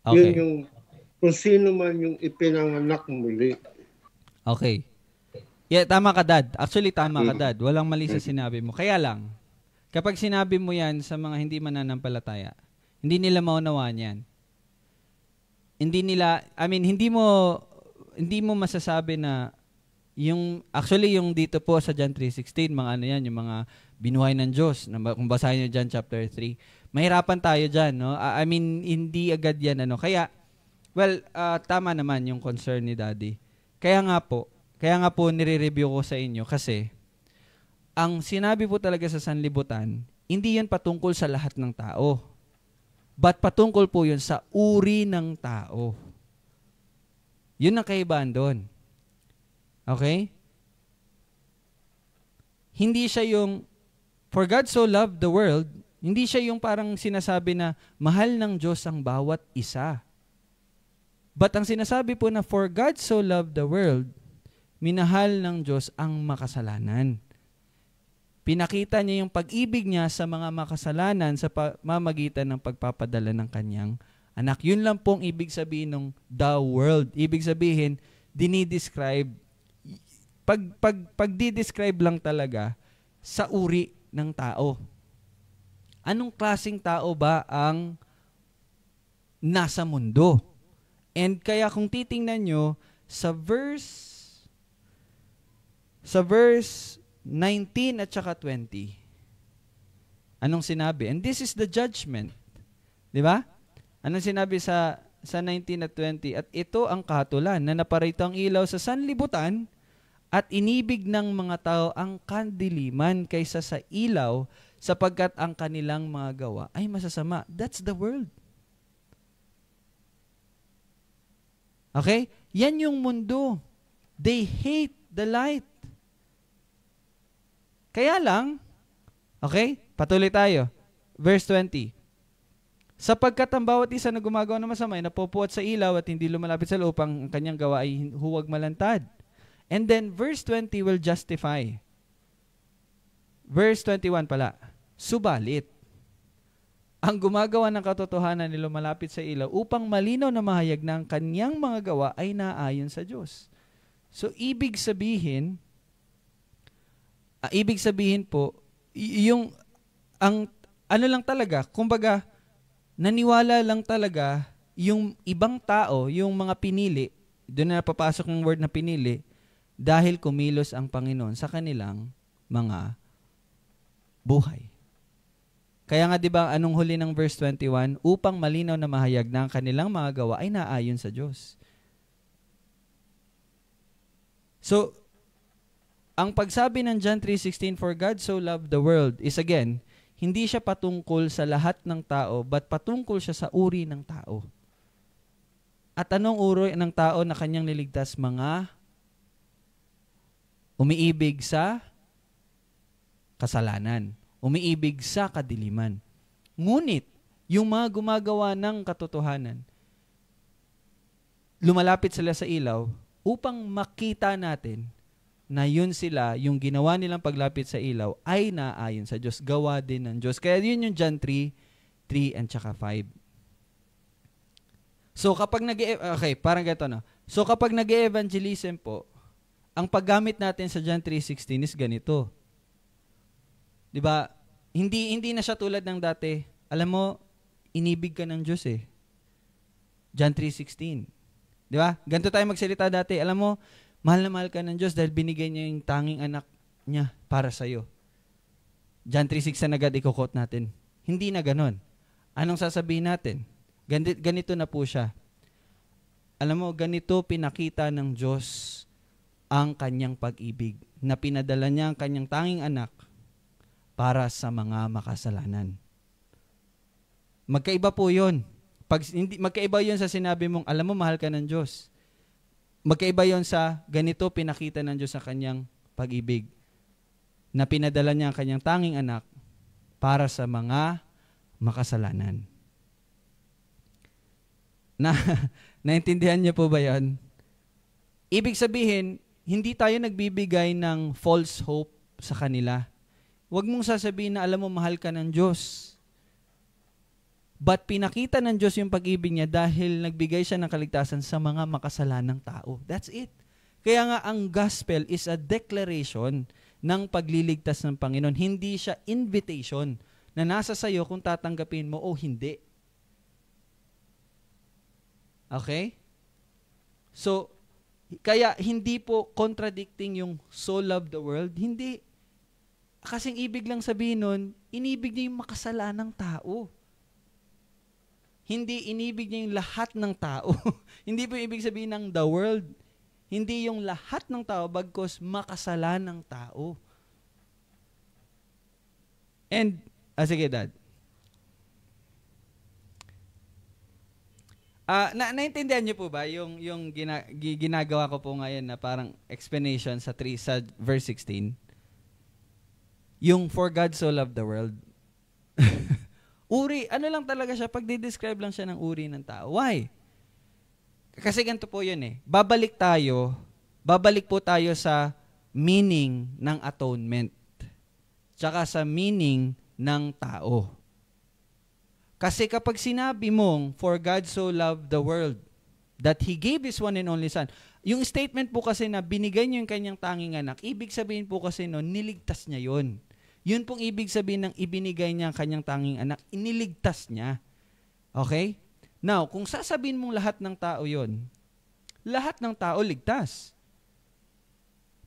Okay. Yun yung kung sino man yung ipinanganak muli. Okay. Yeah, tama ka, Dad. Actually, tama ka, Dad. Walang mali sa sinabi mo. Kaya lang, kapag sinabi mo yan sa mga hindi mananampalataya, hindi nila maunawaan yan. Hindi mo masasabi na actually yung dito po sa John 3:16, mga ano yan, yung mga binuhay ng Diyos, kung basahin nyo John chapter 3, mahirapan tayo dyan, no? Hindi agad yan, Kaya, tama naman yung concern ni Daddy. Kaya nga po, nire-review ko sa inyo kasi ang sinabi po talaga sa sanlibutan, hindi yan patungkol sa lahat ng tao. But patungkol po yun sa uri ng tao. Yun ang kaibahan doon. Okay? Hindi siya yung, for God so loved the world Hindi siya yung parang sinasabi na mahal ng Diyos ang bawat isa. But ang sinasabi po na for God so loved the world, minahal ng Diyos ang makasalanan. Pinakita niya yung pag-ibig niya sa mga makasalanan sa pamamagitan ng pagpapadala ng kanyang anak. Yun lang pong ibig sabihin ng the world. Ibig sabihin, dinidescribe, pag-describe lang talaga sa uri ng tao. Anong klaseng tao ba ang nasa mundo? And kaya kung titingnan nyo, sa verse 19 at saka 20, anong sinabi? And this is the judgment. Di ba? Anong sinabi sa 19 at 20? At ito ang kahatulan na naparito ang ilaw sa sanlibutan at inibig ng mga tao ang kadiliman kaysa sa ilaw sapagkat ang kanilang mga gawa ay masasama. That's the world. Okay? Yan yung mundo. They hate the light. Kaya lang, okay? Patuloy tayo. Verse 20. Sapagkat ang bawat isa na gumagawa ng masama ay napupuot sa ilaw at hindi lumalapit sa loob, ang kanyang gawa ay huwag malantad. And then, verse 20 will justify. Verse 21 pala. Subalit, ang gumagawa ng katotohanan ni lumalapit sa ilaw upang malinaw na mahayag na ang kanyang mga gawa ay naayon sa Diyos. So, ibig sabihin po, yung, ano lang talaga, kumbaga, naniwala lang talaga yung ibang tao, yung mga pinili, doon na napapasok ng word na pinili, dahil kumilos ang Panginoon sa kanilang mga buhay. Kaya nga 'di ba anong huli ng verse 21? Upang malinaw na mahayag na ang kanilang mga gawa ay naayon sa Diyos. So, ang pagsabi ng John 3:16, for God so loved the world, is again, hindi siya patungkol sa lahat ng tao, but patungkol siya sa uri ng tao. At anong uri ng tao na kanyang niligtas? Mga umiibig sa kasalanan. Umiibig sa kadiliman. Ngunit, yung mga gumagawa ng katotohanan, lumalapit sila sa ilaw upang makita natin na yun sila, yung ginawa nilang paglapit sa ilaw, ay naayon sa Diyos. Gawa din ng Diyos. Kaya yun yung John 3 and saka 5. So kapag parang ganito na. So kapag nag-evangelism po, ang paggamit natin sa John 3:16 is ganito. 'Di ba? Hindi na siya tulad ng dati. Alam mo, inibig ka ng Diyos eh. John 3:16. 'Di ba? Ganito tayo magsalita dati. Alam mo, mahal na mahal ka ng Diyos dahil binigay niya yung tanging anak niya para sa iyo. John 3:6 na agad i-quote natin. Hindi na ganon. Anong sasabihin natin? Ganito na po siya. Alam mo, ganito pinakita ng Diyos ang kanyang pag-ibig na pinadala niya ang kanyang tanging anak para sa mga makasalanan. Magkaiba po yun. Magkaiba yun sa sinabi mong, alam mo, mahal ka ng Diyos. Magkaiba yun sa ganito pinakita ng Diyos sa kanyang pag-ibig na pinadala niya ang kanyang tanging anak para sa mga makasalanan. Naintindihan niyo po ba yan? Ibig sabihin, hindi tayo nagbibigay ng false hope sa kanila. Huwag mong sasabihin na alam mo mahal ka ng Diyos. But pinakita ng Diyos yung pag-ibig niya dahil nagbigay siya ng kaligtasan sa mga makasalanang tao. That's it. Kaya nga ang gospel is a declaration ng pagliligtas ng Panginoon. Hindi siya invitation na nasa sayo kung tatanggapin mo o hindi. Okay? So, kaya hindi po contradicting yung so love the world. Hindi. Kasing ibig lang sabihin nun, inibig niya yung makasalanang tao. Hindi inibig niya yung lahat ng tao. Hindi po ibig sabihin ng the world. Hindi yung lahat ng tao, bagkus makasalanang tao. And, sige Dad. Naintindihan niyo po ba yung ginagawa ko po ngayon na parang explanation sa verse 16? Yung for God so loved the world. Uri, ano lang talaga siya, pag-describe lang siya ng uri ng tao. Why? Kasi ganito po yun eh. Babalik po tayo sa meaning ng atonement. Tsaka sa meaning ng tao. Kasi kapag sinabi mong, for God so loved the world, that He gave His one and only Son, yung statement po kasi na binigay niyo yung kanyang tanging anak, ibig sabihin po kasi no, niligtas niya yun. Yun pong ibig sabihin ng ibinigay niya ang kanyang tanging anak, iniligtas niya. Okay? Now, kung sasabihin mong lahat ng tao yun, lahat ng tao ligtas.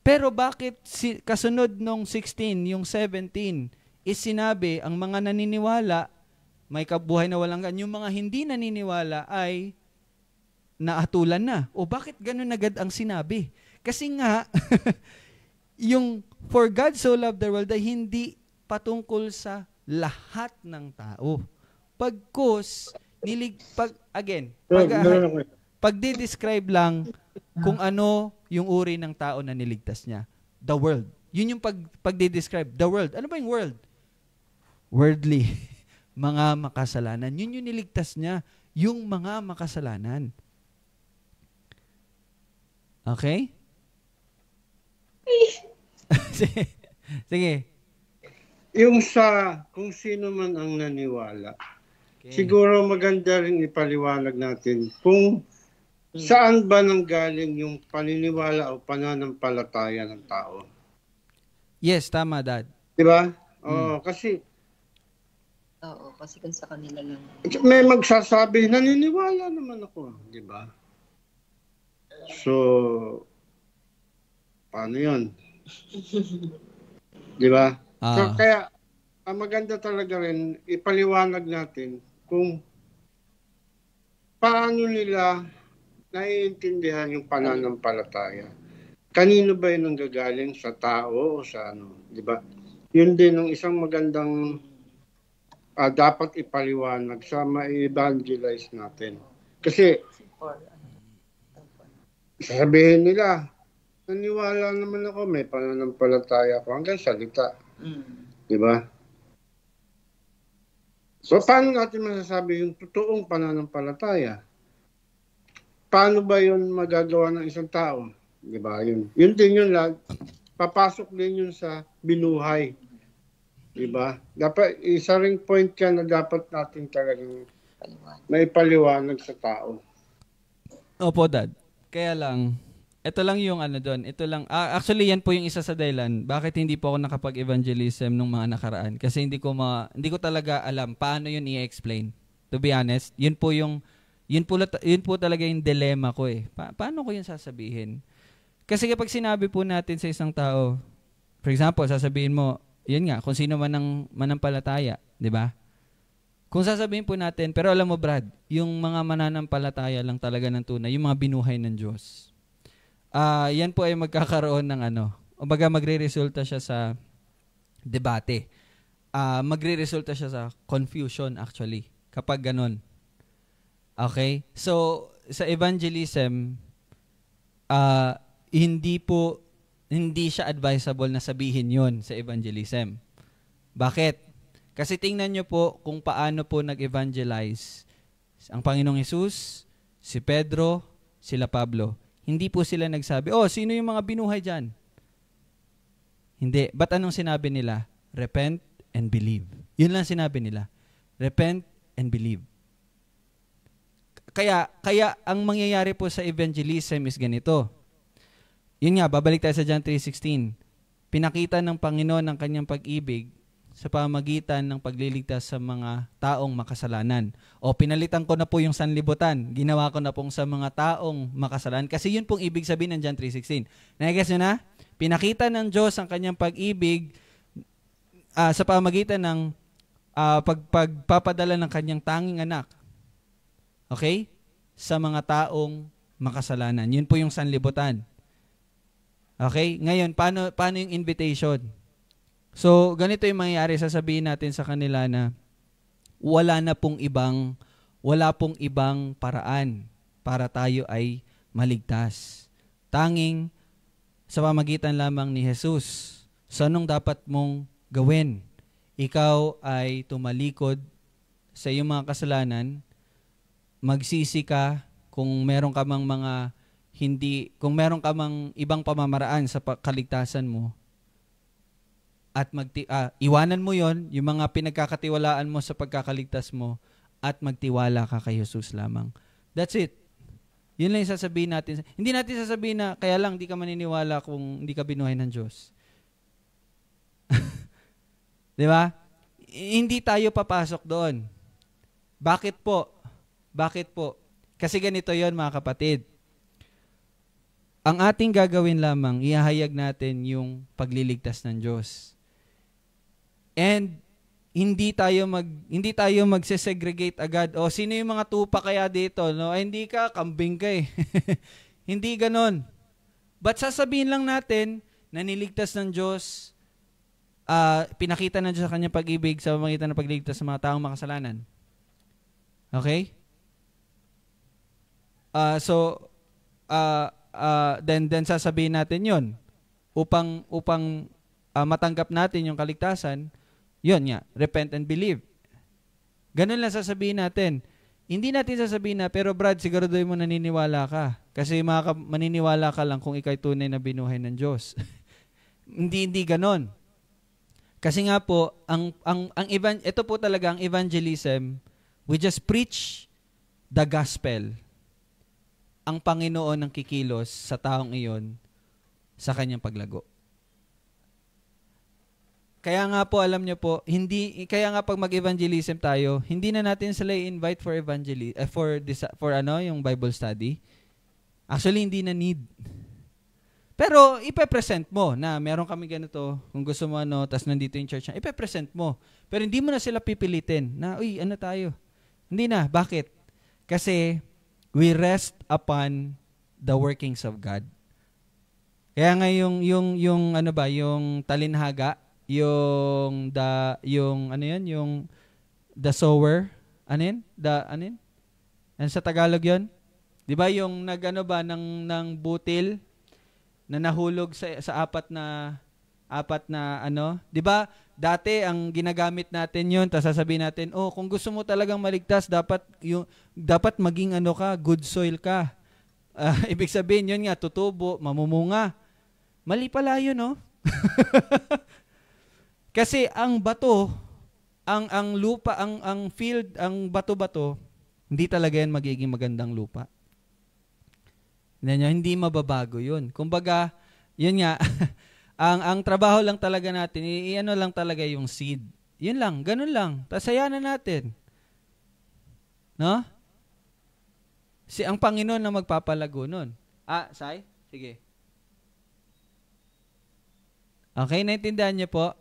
Pero bakit kasunod nung 16, yung 17, is sinabi, ang mga naniniwala, may kabuhay na walang ganun, yung mga hindi naniniwala ay naatulan na. O bakit ganun agad ang sinabi? Kasi nga, yung for God so loved the world ay hindi patungkol sa lahat ng tao. Pagkus, pagdi-describe lang kung ano yung uri ng tao na niligtas niya. The world. Yun yung pagdi-describe. The world. Ano ba yung world? Worldly. Mga makasalanan. Yun yung niligtas niya. Yung mga makasalanan. Okay? Sige. Yung sa kung sino man ang naniwala, siguro maganda rin ipaliwanag natin kung saan ba nanggaling yung paniniwala o pananampalataya ng tao. Yes, tama, Dad. Di ba? Oo, kasi kung sa kanila lang. may magsasabi, naniniwala naman ako. Di ba? So, paano yun? Di ba? So, kaya, ang maganda talaga rin, ipaliwanag natin kung paano nila naiintindihan yung pananampalataya. Kanino ba yun ang gagaling? Sa tao o sa ano? Di ba? Yun din ang isang magandang dapat ipaliwanag sa ma-evangelize natin. Kasi, sasabihin nila, naniwala naman ako, may pananampalataya ako hanggang salita. Di ba? So, paano natin masasabi yung totoong pananampalataya? Paano ba yun magagawa ng isang tao? Di ba? Yun din yun lang. Papasok din yun sa binuhay. Di ba? Dapat, isa ring point ka na dapat natin talagang may paliwanag sa tao. Opo, Dad. Kaya lang, ito lang yung ano doon. Ito lang, actually yan po yung isa sa dahilan bakit hindi po ako nakapag-evangelism nung mga nakaraan. Kasi hindi ko talaga alam paano yun i-explain. To be honest, yun po talaga yung dilemma ko eh. Paano ko yun sasabihin? Kasi kapag sinabi po natin sa isang tao, for example, sasabihin mo, yun nga, kung sino man ang manampalataya, di ba? Kung sasabihin po natin, pero alam mo Brad, yung mga mananampalataya lang talaga ng tunay, yung mga binuhay ng Diyos. Yan po ay magkakaroon ng magre-resulta siya sa debate. Magre-resulta siya sa confusion actually, kapag ganun. Okay? So, sa evangelism, hindi siya advisable na sabihin yon sa evangelism. Bakit? Kasi tingnan nyo po kung paano po nag-evangelize ang Panginoong Hesus, si Pedro, sila Pablo. Hindi po sila nagsabi, sino yung mga binuhay dyan? Hindi. Ba't anong sinabi nila? Repent and believe. Yun lang sinabi nila. Repent and believe. Kaya ang mangyayari po sa evangelism is ganito. Yun nga, babalik tayo sa John 3:16. Pinakita ng Panginoon ang kanyang pag-ibig sa pamagitan ng pagliligtas sa mga taong makasalanan. O pinalitan ko na po yung sanlibutan. Ginawa ko na pong sa mga taong makasalanan. Kasi yun pong ibig sabihin ng John 3:16. Nagigets nyo na? Pinakita ng Diyos ang kanyang pag-ibig sa pamagitan ng pagpapadala ng kanyang tanging anak. Okay? Sa mga taong makasalanan. Yun po yung sanlibutan. Okay? Ngayon, paano yung invitation? So, ganito yung mangyayari. Sasabihin natin sa kanila na wala pong ibang paraan para tayo ay maligtas. Tanging sa pamagitan lamang ni Jesus. So, anong dapat mong gawin? Ikaw ay tumalikod sa iyong mga kasalanan, magsisi ka kung meron ka mang mga kung meron ka mang ibang pamamaraan sa kaligtasan mo, at iwanan mo yon, yung mga pinagkakatiwalaan mo sa pagkakaligtas mo, at magtiwala ka kay Jesus lamang. That's it. Yun lang yung sasabihin natin. Hindi natin sasabihin na kaya lang di ka maniniwala kung hindi ka binuhay ng Diyos. Di ba? Hindi tayo papasok doon. Bakit po? Bakit po? Kasi ganito yon, mga kapatid. Ang ating gagawin lamang, ihahayag natin yung pagliligtas ng Diyos. And hindi tayo magse-segregate agad. O sino yung mga tupa kaya dito, no? Ay, hindi ka, kambing ka eh. Hindi ganon. But sasabihin lang natin na niligtas ng Diyos, pinakita ng Diyos sa kanyang pag-ibig sa pamamagitan ng pagligtas sa mga taong makasalanan. Okay? Then sasabihin natin yon upang matanggap natin yung kaligtasan. Yun nga, repent and believe. Ganun lang sasabihin natin. Hindi natin sasabihin na, pero Brad, siguraduhin mo naniniwala ka. Kasi maniniwala ka lang kung ikaw'y tunay na binuhay ng Diyos. Hindi ganon. Kasi nga po, ito po talaga ang evangelism, we just preach the gospel. Ang Panginoon ang kikilos sa taong iyon sa kanyang paglago. Kaya nga po, alam niyo po, kaya nga pag mag-evangelism tayo, hindi na natin sila i-invite for yung Bible study. Actually, hindi na need. Pero ipe-present mo na meron kami ganito, kung gusto mo tas nandito yung church na, ipe-present mo. Pero hindi mo na sila pipilitin na, uy, tayo? Hindi na. Bakit? Kasi we rest upon the workings of God. Kaya nga yung talinhaga, yung the sower, ano sa Tagalog yun? 'Di ba yung ng butil na nahulog sa apat na 'di ba? Dati ang ginagamit natin 'yon, tapos sasabihin natin, kung gusto mo talagang maligtas, dapat maging good soil ka. Ibig sabihin 'yon nga, tutubo, mamumunga. Mali pala 'yun, no? Kasi ang bato, ang lupa, ang field, ang bato-bato, hindi talaga yan magiging magandang lupa. Hindi mababago yun. Kumbaga, yun nga, ang trabaho lang talaga natin, lang talaga yung seed. Yun lang, ganun lang. Tasayanan natin. No? Ang Panginoon na magpapalago nun. Sai? Sige. Okay, naintindihan niyo po?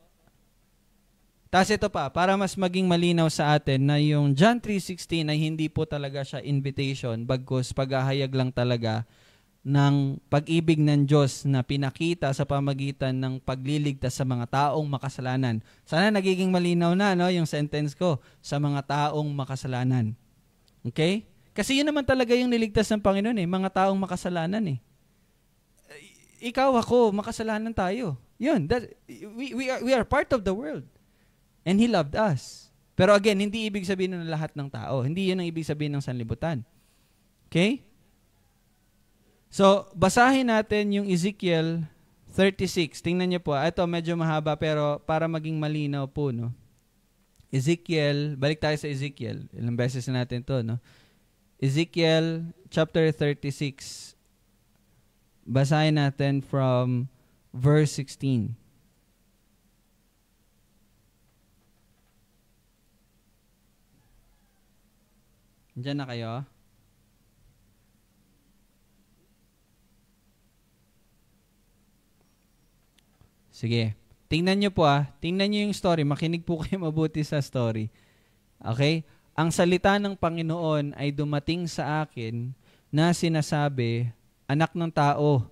Tapos ito pa, para mas maging malinaw sa atin na yung John 3:16 ay hindi po talaga siya invitation, bagkus paghahayag lang talaga ng pag-ibig ng Diyos na pinakita sa pamagitan ng pagliligtas sa mga taong makasalanan. Sana nagiging malinaw na yung sentence ko, sa mga taong makasalanan. Okay? Kasi yun naman talaga yung niligtas ng Panginoon mga taong makasalanan Ikaw, ako, makasalanan tayo. Yun, we are part of the world. And He loved us. Pero again, hindi ibig sabihin ng lahat ng tao. Hindi yun ang ibig sabihin ng sanlibutan. Okay? So, basahin natin yung Ezekiel 36. Tingnan niyo po. Ito, medyo mahaba, pero para maging malinaw po, no? Ezekiel, balik tayo sa Ezekiel. Ilang beses na natin to, no? Ezekiel chapter 36. Basahin natin from verse 16. Diyan na kayo. Sige. Tingnan nyo po Tingnan nyo yung story. Makinig po kayo mabuti sa story. Okay? Ang salita ng Panginoon ay dumating sa akin na sinasabi, anak ng tao,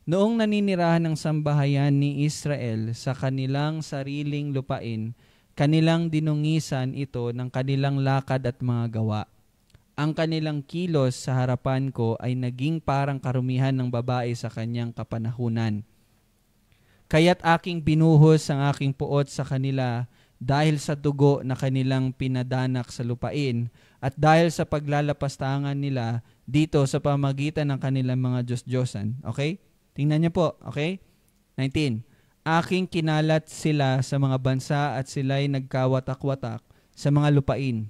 noong naninirahan ng sambahayan ni Israel sa kanilang sariling lupain, kanilang dinungisan ito ng kanilang lakad at mga gawa. Ang kanilang kilos sa harapan ko ay naging parang karumihan ng babae sa kanyang kapanahunan. Kaya't aking binuhos ang aking puot sa kanila dahil sa dugo na kanilang pinadanak sa lupain at dahil sa paglalapastangan nila dito sa pamagitan ng kanilang mga Diyos-Diyosan. Okay? Tingnan niyo po. Okay? 19. Aking kinalat sila sa mga bansa at sila'y nagkawatak-watak sa mga lupain.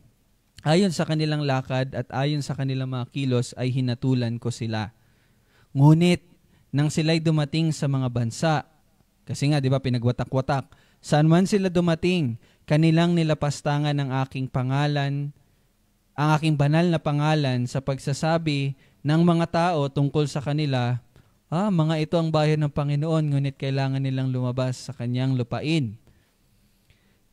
Ayon sa kanilang lakad at ayon sa kanilang mga kilos ay hinatulan ko sila. Ngunit, nang sila'y dumating sa mga bansa, kasi nga, di ba, pinagwatak-watak, saan man sila dumating, kanilang nilapastangan ang aking pangalan, ang aking banal na pangalan sa pagsasabi ng mga tao tungkol sa kanila, mga ito ang bayan ng Panginoon, ngunit kailangan nilang lumabas sa kanyang lupain.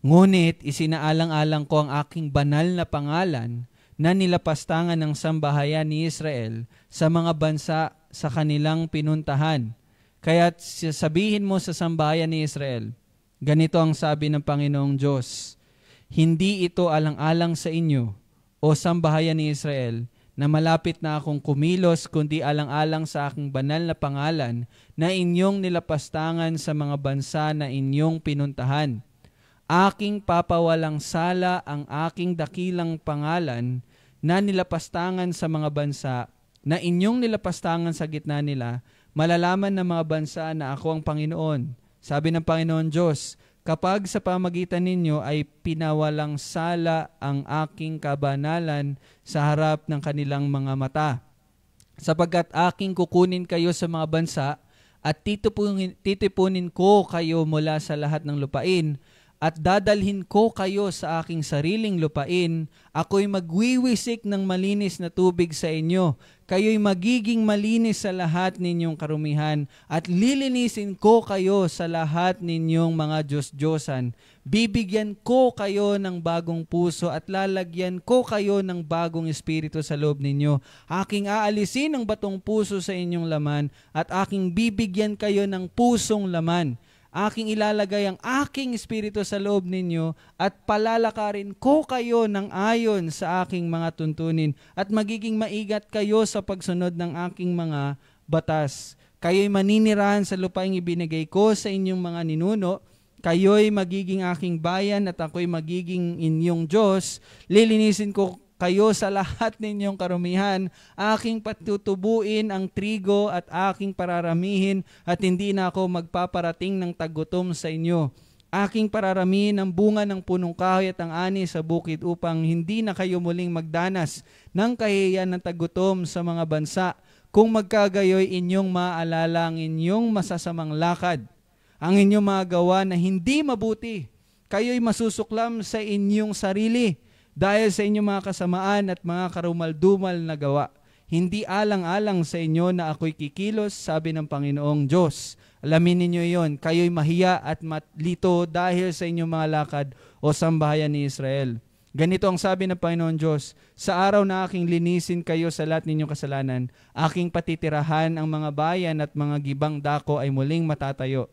Ngunit isinaalang-alang ko ang aking banal na pangalan na nilapastangan ng sambahayan ni Israel sa mga bansa sa kanilang pinuntahan. Kaya't sabihin mo sa sambahayan ni Israel, ganito ang sabi ng Panginoong Diyos, hindi ito alang-alang sa inyo o sambahayan ni Israel na malapit na akong kumilos kundi alang-alang sa aking banal na pangalan na inyong nilapastangan sa mga bansa na inyong pinuntahan. Aking papawalang sala ang aking dakilang pangalan na nilapastangan sa mga bansa na inyong nilapastangan sa gitna nila, malalaman ng mga bansa na ako ang Panginoon. Sabi ng Panginoon Diyos, kapag sa pamagitan ninyo ay pinawalang sala ang aking kabanalan sa harap ng kanilang mga mata. Sapagkat aking kukunin kayo sa mga bansa at titipunin ko kayo mula sa lahat ng lupain, at dadalhin ko kayo sa aking sariling lupain, ako'y magwiwisik ng malinis na tubig sa inyo. Kayo'y magiging malinis sa lahat ninyong karumihan, at lilinisin ko kayo sa lahat ninyong mga Diyos-Diyosan. Bibigyan ko kayo ng bagong puso at lalagyan ko kayo ng bagong espiritu sa loob ninyo. Aking aalisin ang batong puso sa inyong laman, at aking bibigyan kayo ng pusong laman. Aking ilalagay ang aking espiritu sa loob ninyo at palalakarin ko kayo ng ayon sa aking mga tuntunin at magiging maigat kayo sa pagsunod ng aking mga batas. Kayo'y maninirahan sa lupaing ibinigay ko sa inyong mga ninuno. Kayo'y magiging aking bayan at ako'y magiging inyong Diyos. Lilinisin ko kayo sa lahat ninyong karumihan, aking patutubuin ang trigo at aking pararamihin at hindi na ako magpaparating ng tagutom sa inyo. Aking pararamihin ang bunga ng punong kahoy at ang ani sa bukid upang hindi na kayo muling magdanas ng kahihiyan ng tagutom sa mga bansa. Kung magkagayoy inyong maalala ang inyong masasamang lakad, ang inyong mga gawa na hindi mabuti, kayo'y masusuklam sa inyong sarili dahil sa inyong mga kasamaan at mga karumal-dumal na gawa. Hindi alang-alang sa inyo na ako'y kikilos, sabi ng Panginoong Diyos. Alamin ninyo iyon, kayo'y mahiya at matlito dahil sa inyong mga lakad o sambahayan ni Israel. Ganito ang sabi ng Panginoong Diyos, sa araw na aking linisin kayo sa lahat ninyong kasalanan, aking patitirahan ang mga bayan at mga gibang dako ay muling matatayo.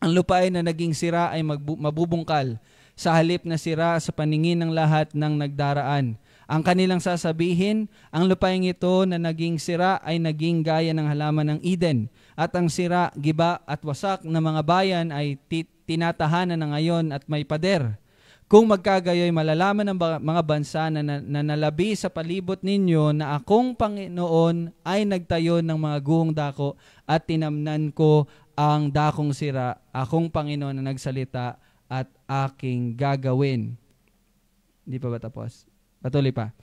Ang lupain na naging sira ay mabubungkal, sa halip na sira sa paningin ng lahat ng nagdaraan. Ang kanilang sasabihin, ang lupaing ito na naging sira ay naging gaya ng halaman ng Eden, at ang sira, giba at wasak na mga bayan ay tinatahanan na ngayon at may pader. Kung magkagayoy malalaman ng mga bansa na nalabi sa palibot ninyo na akong Panginoon ay nagtayo ng mga guhong dako at tinamnan ko ang dakong sira, akong Panginoon na nagsalita at aking gagawin. Hindi pa ba tapos? Patuloy pa.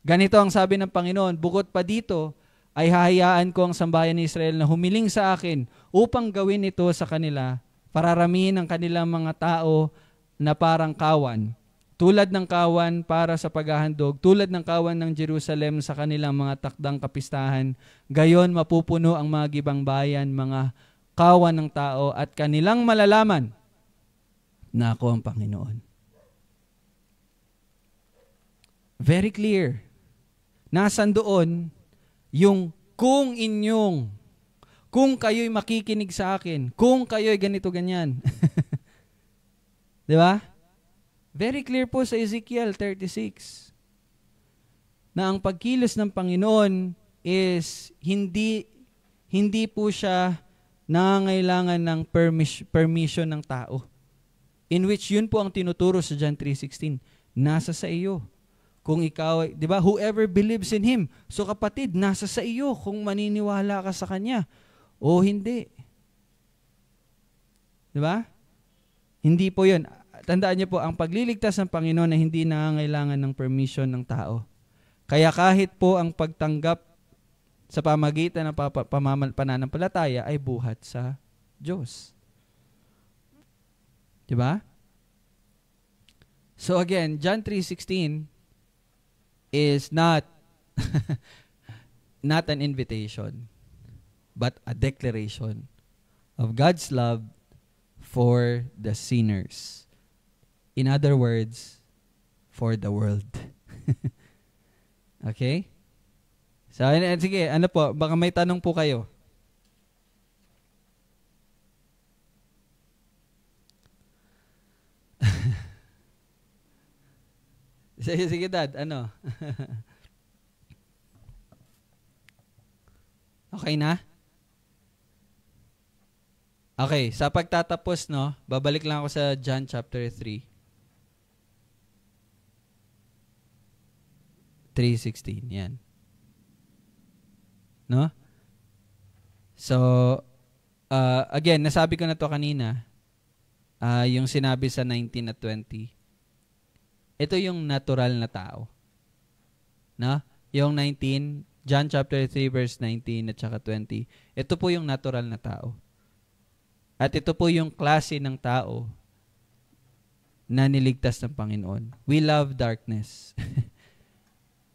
Ganito ang sabi ng Panginoon, bukod pa dito, ay hahayaan ko ang sambahayan ni Israel na humiling sa akin upang gawin ito sa kanila, pararamihin ang kanilang mga tao na parang kawan, tulad ng kawan para sa paghahandog, tulad ng kawan ng Jerusalem sa kanilang mga takdang kapistahan. Gayon mapupuno ang mga gibang bayan, mga kawan ng tao, at kanilang malalaman na ako ang Panginoon. Very clear. Nasaan doon yung kung kayo'y makikinig sa akin, kung kayo'y ganito ganyan. Di ba? Very clear po sa Ezekiel 36 na ang pagkilos ng Panginoon is hindi po siya nangangailangan ng permission ng tao. In which yun po ang tinuturo sa John 3:16. Nasa sa iyo. Kung ikaw, di ba, whoever believes in Him. So kapatid, nasa sa iyo kung maniniwala ka sa Kanya o hindi. Di ba? Hindi po yun. Tandaan niyo po, ang pagliligtas ng Panginoon na hindi nangangailangan ng permission ng tao. Kaya kahit po ang pagtanggap sa pamagitan ng pananampalataya ay buhat sa Diyos. Di ba? So again, John 3:16 is not not an invitation, but a declaration of God's love for the sinners. In other words, for the world. Okay? So, sige, ano po, baka may tanong po kayo. Sige, Dad, ano? Okay na? Okay, sa pagtatapos, no, babalik lang ako sa John chapter 3. 3:16, yan. No? So, again, nasabi ko na to kanina, yung sinabi sa 19 at 20. Ito yung natural na tao. No? Yung 19, John chapter 3 verse 19 at saka 20. Ito po yung natural na tao. At ito po yung klase ng tao na niligtas ng Panginoon. We love darkness.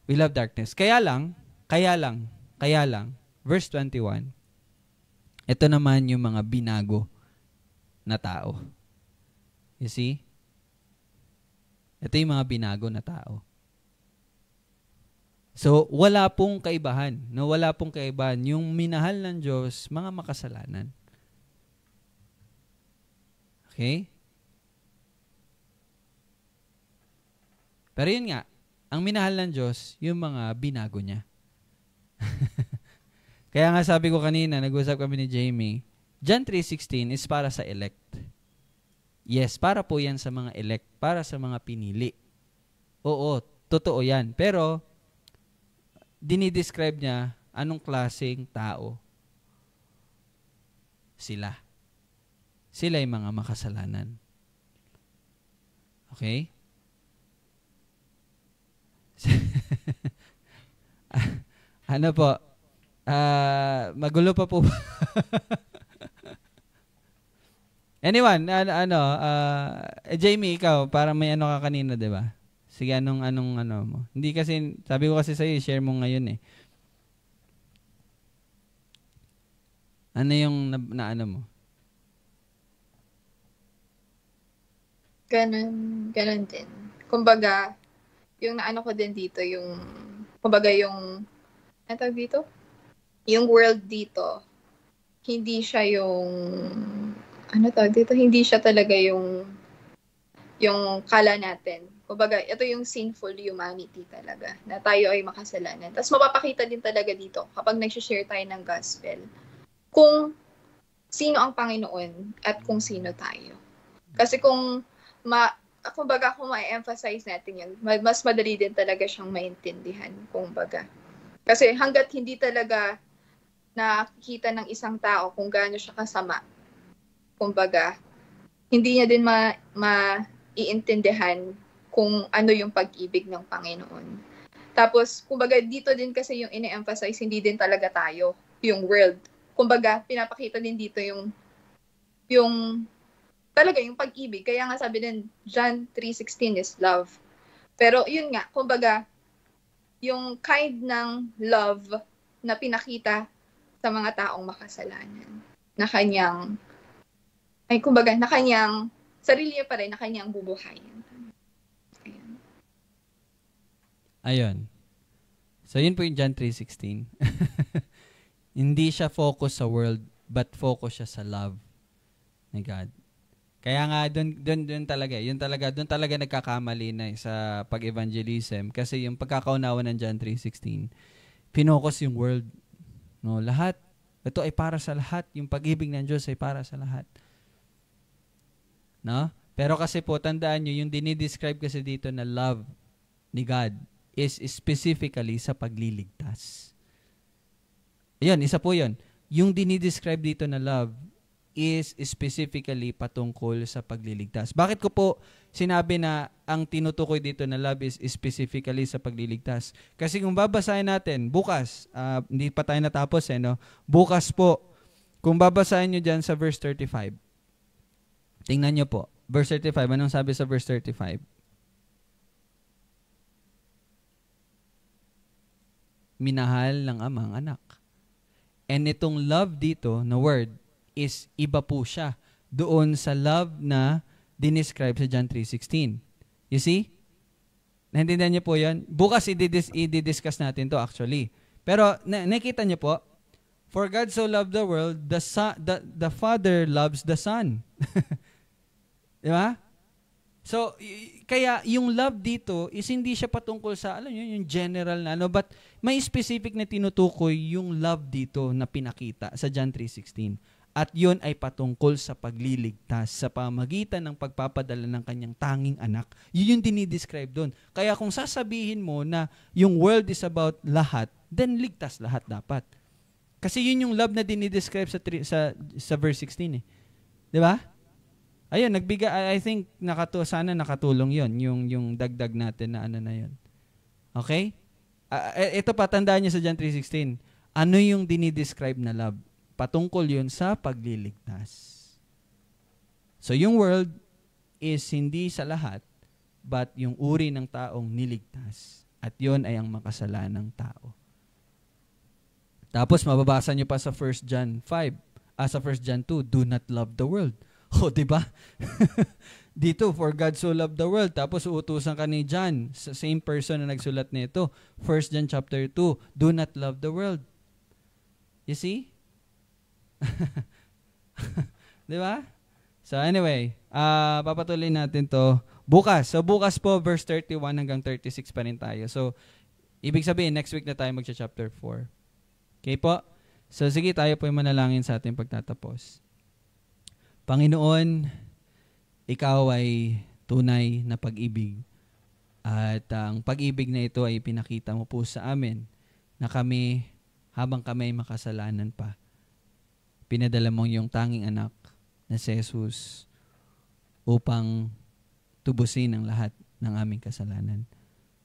We love darkness. Kaya lang, verse 21, ito naman yung mga binago na tao. You see? Ito yung mga binago na tao. So, wala pong kaibahan. No? Wala pong kaibahan. Yung minahal ng Diyos, mga makasalanan. Okay? Pero yun nga, ang minahal ng Diyos, yung mga binago niya. Kaya nga sabi ko kanina, nag-usap kami ni Jamie, John 3:16 is para sa elect. Yes, para po yan sa mga elect, para sa mga pinili. Oo, totoo yan. Pero, dinidescribe niya anong klaseng tao sila. Sila yung mga makasalanan. Okay? Ano po? Magulo pa po. Anyone, Jamie, ikaw, parang may ano ka kanina, di ba? Sige, anong ano mo? Hindi kasi, sabi ko kasi sa'yo, share mo ngayon eh. Ano yung na ano mo? Ganun din. Kumbaga, yung naano ko din dito, yung, kumbaga yung, ano tawag dito? Yung world dito, hindi siya yung, ano tawag dito? Hindi siya talaga yung kala natin. Kumbaga, ito yung sinful humanity talaga, na tayo ay makasalanan. Tapos mapapakita din talaga dito, kapag nag-share tayo ng gospel, kung sino ang Panginoon at kung sino tayo. Kasi kumbaga kung ma-emphasize natin yun, mas madali din talaga siyang maintindihan, kumbaga. Kasi hanggat hindi talaga nakikita ng isang tao kung gaano siya kasama, kumbaga, hindi niya din maiintindihan kung ano yung pag-ibig ng Panginoon. Tapos, kumbaga, dito din kasi yung ine-emphasize, hindi din talaga tayo, yung world. Kumbaga, pinapakita din dito yung talaga yung pag-ibig. Kaya nga sabi din, John 3:16 is love. Pero yun nga, kumbaga, yung kind ng love na pinakita sa mga taong makasalanan. Na kanyang, sarili niya pa rin, na kanyang bubuhayin. Ayun. So, yun po yung John 3:16. Hindi siya focus sa world, but focus siya sa love ni God. Kaya nga, doon talaga nagkakamali na sa pag-evangelism. Kasi yung pagkakaunawa ng John 3:16, pinocus yung world. No, lahat. Ito ay para sa lahat. Yung pag-ibig ng Diyos ay para sa lahat. No? Pero kasi po, tandaan nyo, yung dinidescribe kasi dito na love ni God is specifically sa pagliligtas. Yan, isa po yun. Yung dinidescribe dito na love is specifically patungkol sa pagliligtas. Bakit ko po sinabi na ang tinutukoy dito na love is specifically sa pagliligtas? Kasi kung babasahin natin, bukas, hindi pa tayo natapos no? Bukas po, kung babasahin nyo dyan sa verse 35, tingnan nyo po, verse 35, anong sabi sa verse 35? Minahal ng amang anak. And itong love dito, na word, is iba po siya doon sa love na dinescribe sa John 3:16. You see? Naintindihan niyo po yan? Bukas i-discuss natin to actually. Pero nakita niyo po, for God so loved the world, the Father loves the Son. Di ba? So, kaya yung love dito is hindi siya patungkol sa, alam niyo, yung general na but may specific na tinutukoy yung love dito na pinakita sa John 3:16. At yun ay patungkol sa pagliligtas sa pamagitan ng pagpapadala ng kanyang tanging anak. Yun yung dinidescribe doon. Kaya kung sasabihin mo na yung world is about lahat, then ligtas lahat dapat. Kasi yun yung love na dinidescribe sa verse 16 eh. Di ba? Ayun, I think sana nakatulong yun, yung dagdag natin na ano na yun. Okay? Ito pa, tandaan niyo sa John 3:16. Ano yung dinidescribe na love? Patungkol yun sa pagliligtas. So, yung world is hindi sa lahat, but yung uri ng taong niligtas. At yun ay ang makasalanang tao. Tapos, mababasa nyo pa sa 1 John 5, sa 1 John 2, do not love the world. O, diba? Dito, for God so loved the world. Tapos, uutusan ka ni John, sa same person na nagsulat nito, 1 John chapter 2, do not love the world. You see? Di ba? So anyway, papatuloy natin to bukas. So bukas po, verse 31 hanggang 36 pa rin tayo. So, ibig sabihin, next week na tayo magsa-chapter 4. Okay po? So sige, tayo po yung manalangin sa ating pagtatapos. Panginoon, ikaw ay tunay na pag-ibig. At ang pag-ibig na ito ay pinakita mo po sa amin na kami, habang kami ay makasalanan pa, pinadala mong yung tanging anak na si Jesus upang tubusin ang lahat ng aming kasalanan.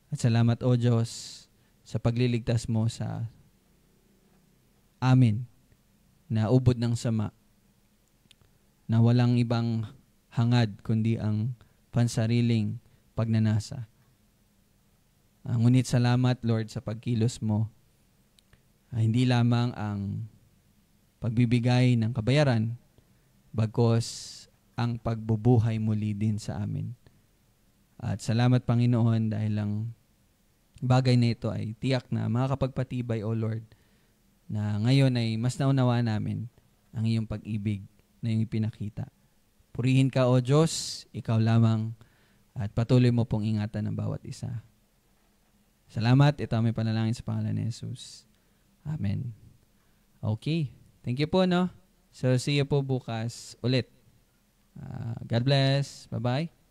At salamat, O Diyos, sa pagliligtas mo sa amin na ubod ng sama, na walang ibang hangad kundi ang pansariling pagnanasa. Ngunit salamat, Lord, sa pagkilos mo. Hindi lamang ang pagbibigay ng kabayaran, bagkos ang pagbubuhay muli din sa amin. At salamat, Panginoon, dahil ang bagay na ito ay tiyak na makakapagpatibay, O Lord, na ngayon ay mas naunawa namin ang iyong pag-ibig na iyong ipinakita. Purihin ka, O Diyos, ikaw lamang, at patuloy mo pong ingatan ng bawat isa. Salamat, ito ang may panalangin sa pangalan ni Jesus. Amen. Okay. Thank you po, no? So, see you po bukas ulit. God bless. Bye-bye.